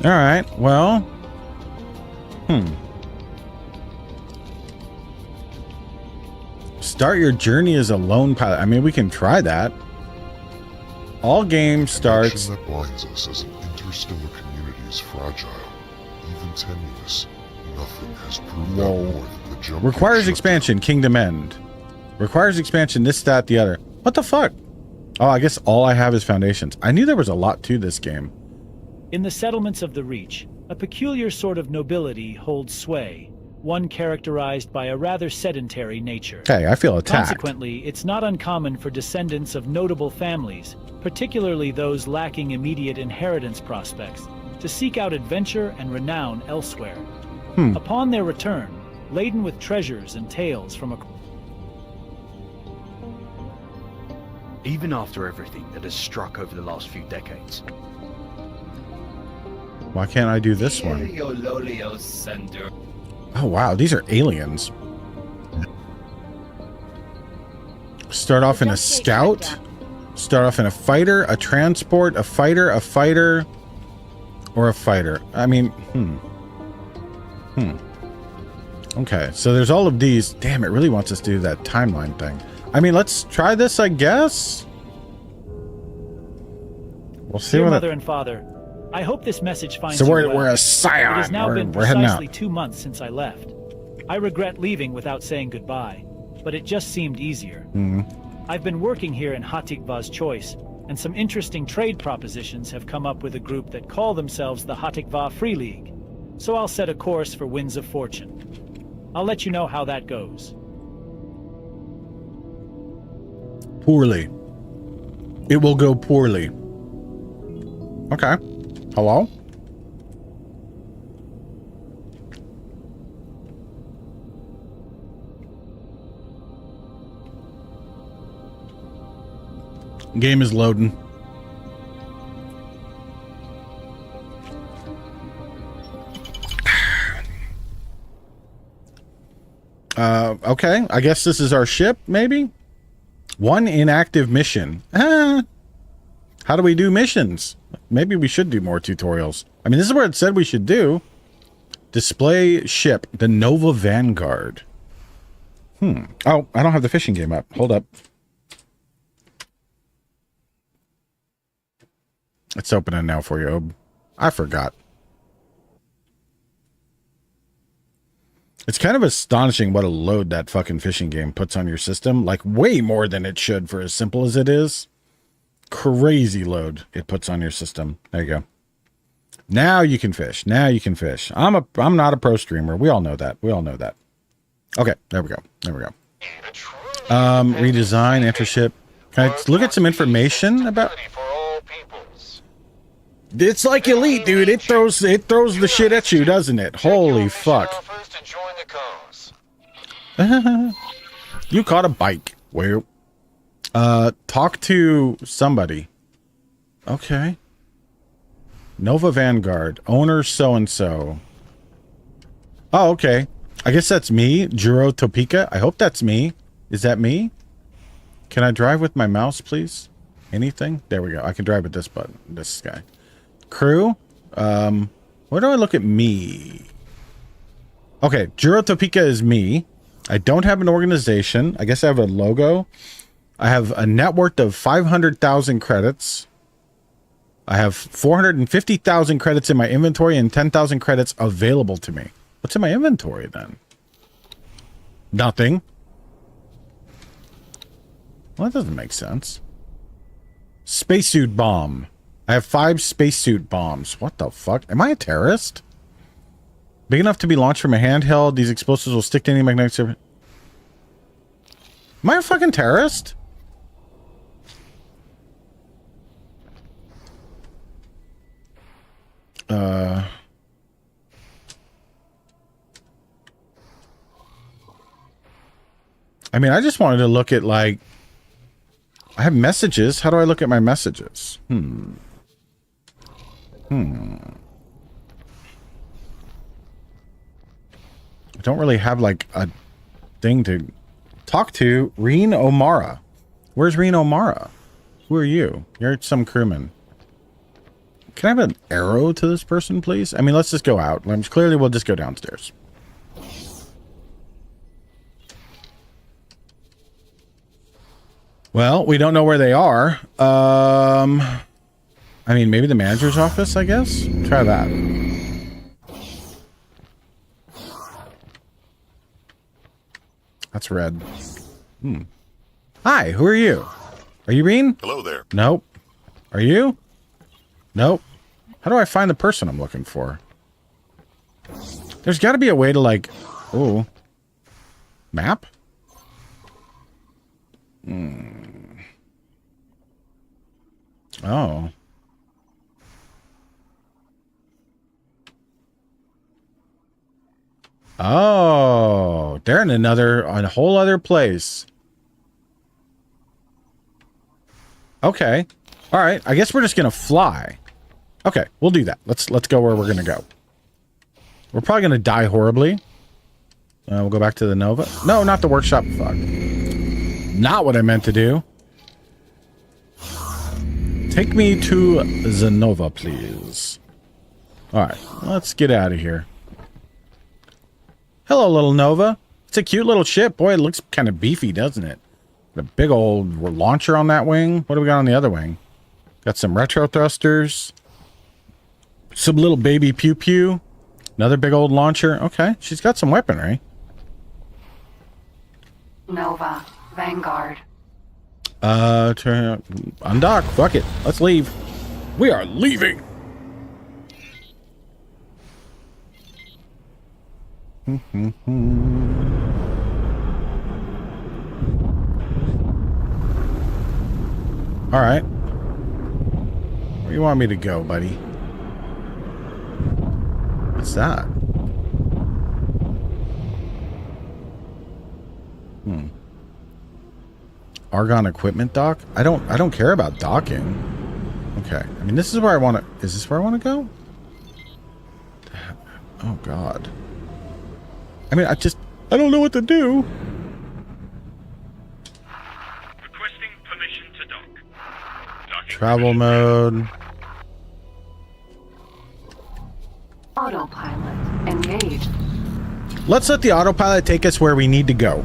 All right. Well. Start your journey as a lone pilot. I mean, we can try that. All game starts. The connection that binds us as an interstellar community is fragile, even tenuous. Nothing has proved out more than the jump. Requires expansion. Kingdom End. Requires expansion. This, that, the other. What the fuck? Oh, I guess all I have is foundations. I knew there was a lot to this game. In the settlements of the Reach, a peculiar sort of nobility holds sway, one characterized by a rather sedentary nature. Hey, I feel attacked. Consequently, it's not uncommon for descendants of notable families, particularly those lacking immediate inheritance prospects, to seek out adventure and renown elsewhere. Upon their return, laden with treasures and tales from a... Even after everything that has struck over the last few decades. Why can't I do this one? Oh wow, these are aliens. Start off in a scout. Start off in a fighter, a transport, a fighter, or a fighter. I mean, Okay, so there's all of these. Damn, it really wants us to do that timeline thing. I mean, let's try this, I guess. We'll see. Dear Mother and Father, I hope this message finds you well. So we're a scion. It has now been we're heading precisely out. 2 months since I left. I regret leaving without saying goodbye, but it just seemed easier. I've been working here in Hatikva's Choice, and some interesting trade propositions have come up with a group that call themselves the Hatikva Free League. So I'll set a course for Winds of Fortune. I'll let you know how that goes. Poorly. It will go poorly. Okay. Hello? Game is loading. Okay. I guess this is our ship, maybe? One inactive mission. How do we do missions? Maybe we should do more tutorials. I mean, this is where it said we should do. Display ship, the Nova Vanguard. Oh, I don't have the fishing game up. Hold up. It's opening now for you, Ob. I forgot. It's kind of astonishing what a load that fucking fishing game puts on your system. Like, way more than it should for as simple as it is. Crazy load it puts on your system. There you go. Now you can fish. Now you can fish. I'm not a pro streamer. We all know that. We all know that. Okay, there we go. There we go. Redesign, enter ship. Can I look at some information about... It's like Elite, dude. It throws the shit at you, doesn't it? Holy fuck. You caught a bike. Well, talk to somebody. Okay. Nova Vanguard. Owner so-and-so. Oh, okay. I guess that's me. Juro Topeka. I hope that's me. Is that me? Can I drive with my mouse, please? Anything? There we go. I can drive with this button. This guy. Crew. Where do I look at me? Okay. Juro Topeka is me. I don't have an organization. I guess I have a logo. I have a net worth of 500,000 credits. I have 450,000 credits in my inventory and 10,000 credits available to me. What's in my inventory then? Nothing. Well, that doesn't make sense. Spacesuit bomb. I have 5 spacesuit bombs. What the fuck? Am I a terrorist? Big enough to be launched from a handheld. These explosives will stick to any magnetic surface. Am I a fucking terrorist? I mean, I just wanted to look at, like, I have messages. How do I look at my messages? I don't really have, like, a thing to talk to. Reen O'Mara. Where's Reen O'Mara? Who are you? You're some crewman. Can I have an arrow to this person, please? I mean, let's just go out. Clearly, we'll just go downstairs. Well, we don't know where they are. I mean, maybe the manager's office, I guess? Try that. That's red. Hi, who are you? Are you Reen? Hello there. Nope. Are you? Nope. How do I find the person I'm looking for? There's got to be a way to, like... Oh. Map? Oh. Oh. They're in a whole other place. Okay. All right. I guess we're just going to fly. Okay. We'll do that. Let's go where we're going to go. We're probably going to die horribly. We'll go back to the Nova. No, not the workshop. Fuck. Not what I meant to do. Take me to the Nova, please. All right. Let's get out of here. Hello, little Nova. It's a cute little ship. Boy, it looks kind of beefy, doesn't it? The big old launcher on that wing. What do we got on the other wing? Got some retro thrusters. Some little baby pew-pew. Another big old launcher. Okay, she's got some weaponry. Nova. Vanguard. Undock. Fuck it. Let's leave. We are leaving. All right. Where do you want me to go, buddy? What's that? Argon equipment dock? I don't care about docking. Okay. I mean, this is where I want to... Is this where I want to go? Oh, God. I mean, I don't know what to do. Requesting permission to dock. Docking Travel mode. Autopilot. Engaged. Let's let the autopilot take us where we need to go.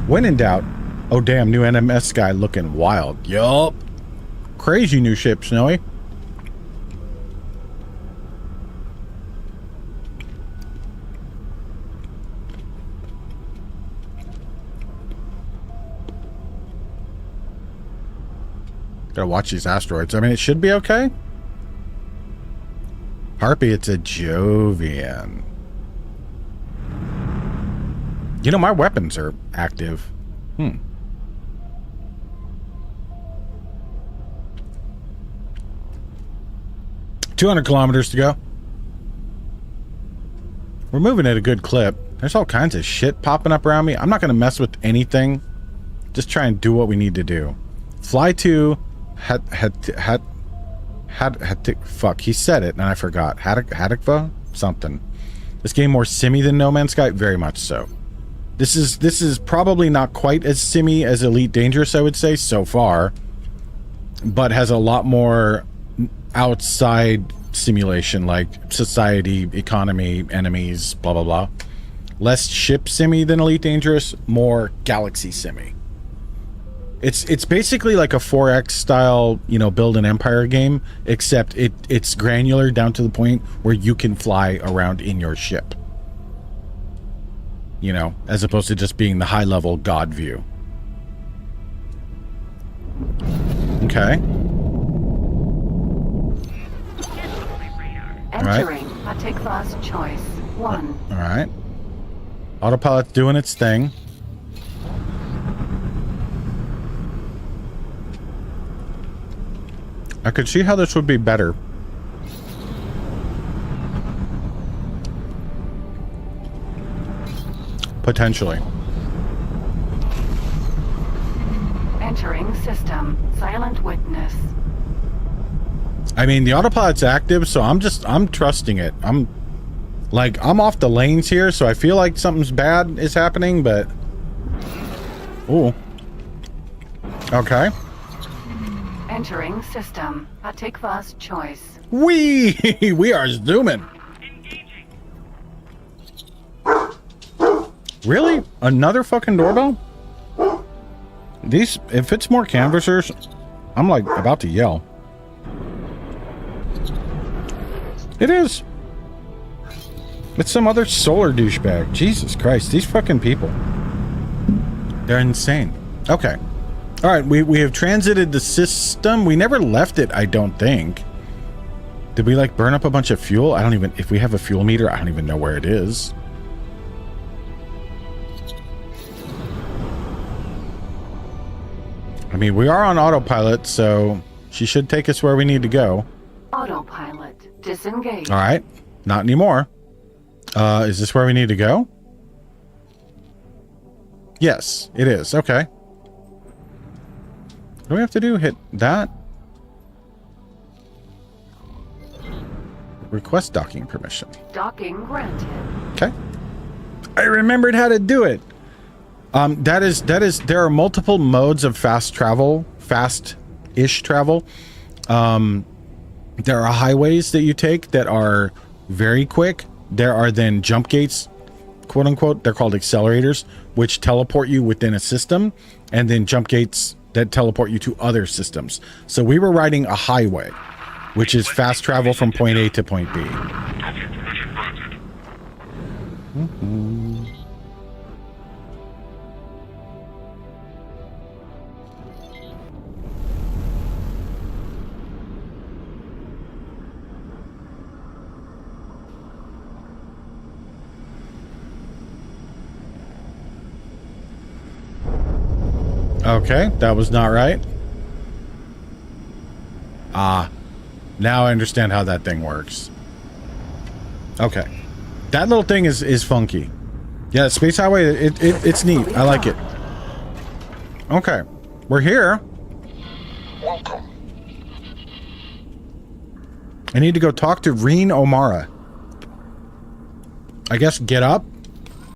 When in doubt... Oh, damn, new NMS guy looking wild. Yup. Crazy new ship, Snowy. Gotta watch these asteroids. I mean, it should be okay. Harpy, it's a Jovian. You know, my weapons are active. 200 kilometers to go. We're moving at a good clip. There's all kinds of shit popping up around me. I'm not going to mess with anything. Just try and do what we need to do. Fly to... Fuck, he said it and I forgot. Haddockva? Something. This game more simmy than No Man's Sky? Very much so. This is probably not quite as simmy as Elite Dangerous, I would say, so far. But has a lot more outside simulation, like society, economy, enemies, blah, blah, blah. Less ship simmy than Elite Dangerous, more galaxy simmy. It's basically like a 4X style, you know, build an empire game, except it's granular down to the point where you can fly around in your ship. You know, as opposed to just being the high level God view. Okay. Entering Hatikva's choice. 1. All right. Autopilot's doing its thing. I could see how this would be better. Potentially. Entering system. Silent witness. I mean, the autopilot's active, so I'm trusting it. I'm off the lanes here, so I feel like something's bad is happening, but... Ooh. Okay. Entering system. Hatikva's choice. We are zooming. Really? Another fucking doorbell? These, if it's more canvassers, I'm like about to yell. It is. It's some other solar douchebag. Jesus Christ, these fucking people. They're insane. Okay. All right, we have transited the system. We never left it, I don't think. Did we like burn up a bunch of fuel? I don't even, if we have a fuel meter, I don't even know where it is. I mean, we are on autopilot, so she should take us where we need to go. Autopilot. Disengage. All right. Not anymore. Is this where we need to go? Yes, it is. Okay. What do we have to do? Hit that? Request docking permission. Docking granted. Okay. I remembered how to do it. There are multiple modes of fast-ish travel. There are highways that you take that are very quick. There are then jump gates, quote unquote. They're called accelerators, which teleport you within a system, and then jump gates that teleport you to other systems. So we were riding a highway, which is fast travel from point A to point B. Okay, that was not right. Ah, now I understand how that thing works. Okay, that little thing is funky. Yeah, Space Highway, it's neat. I like it. Okay, we're here. Welcome. I need to go talk to Reen O'Mara. I guess get up.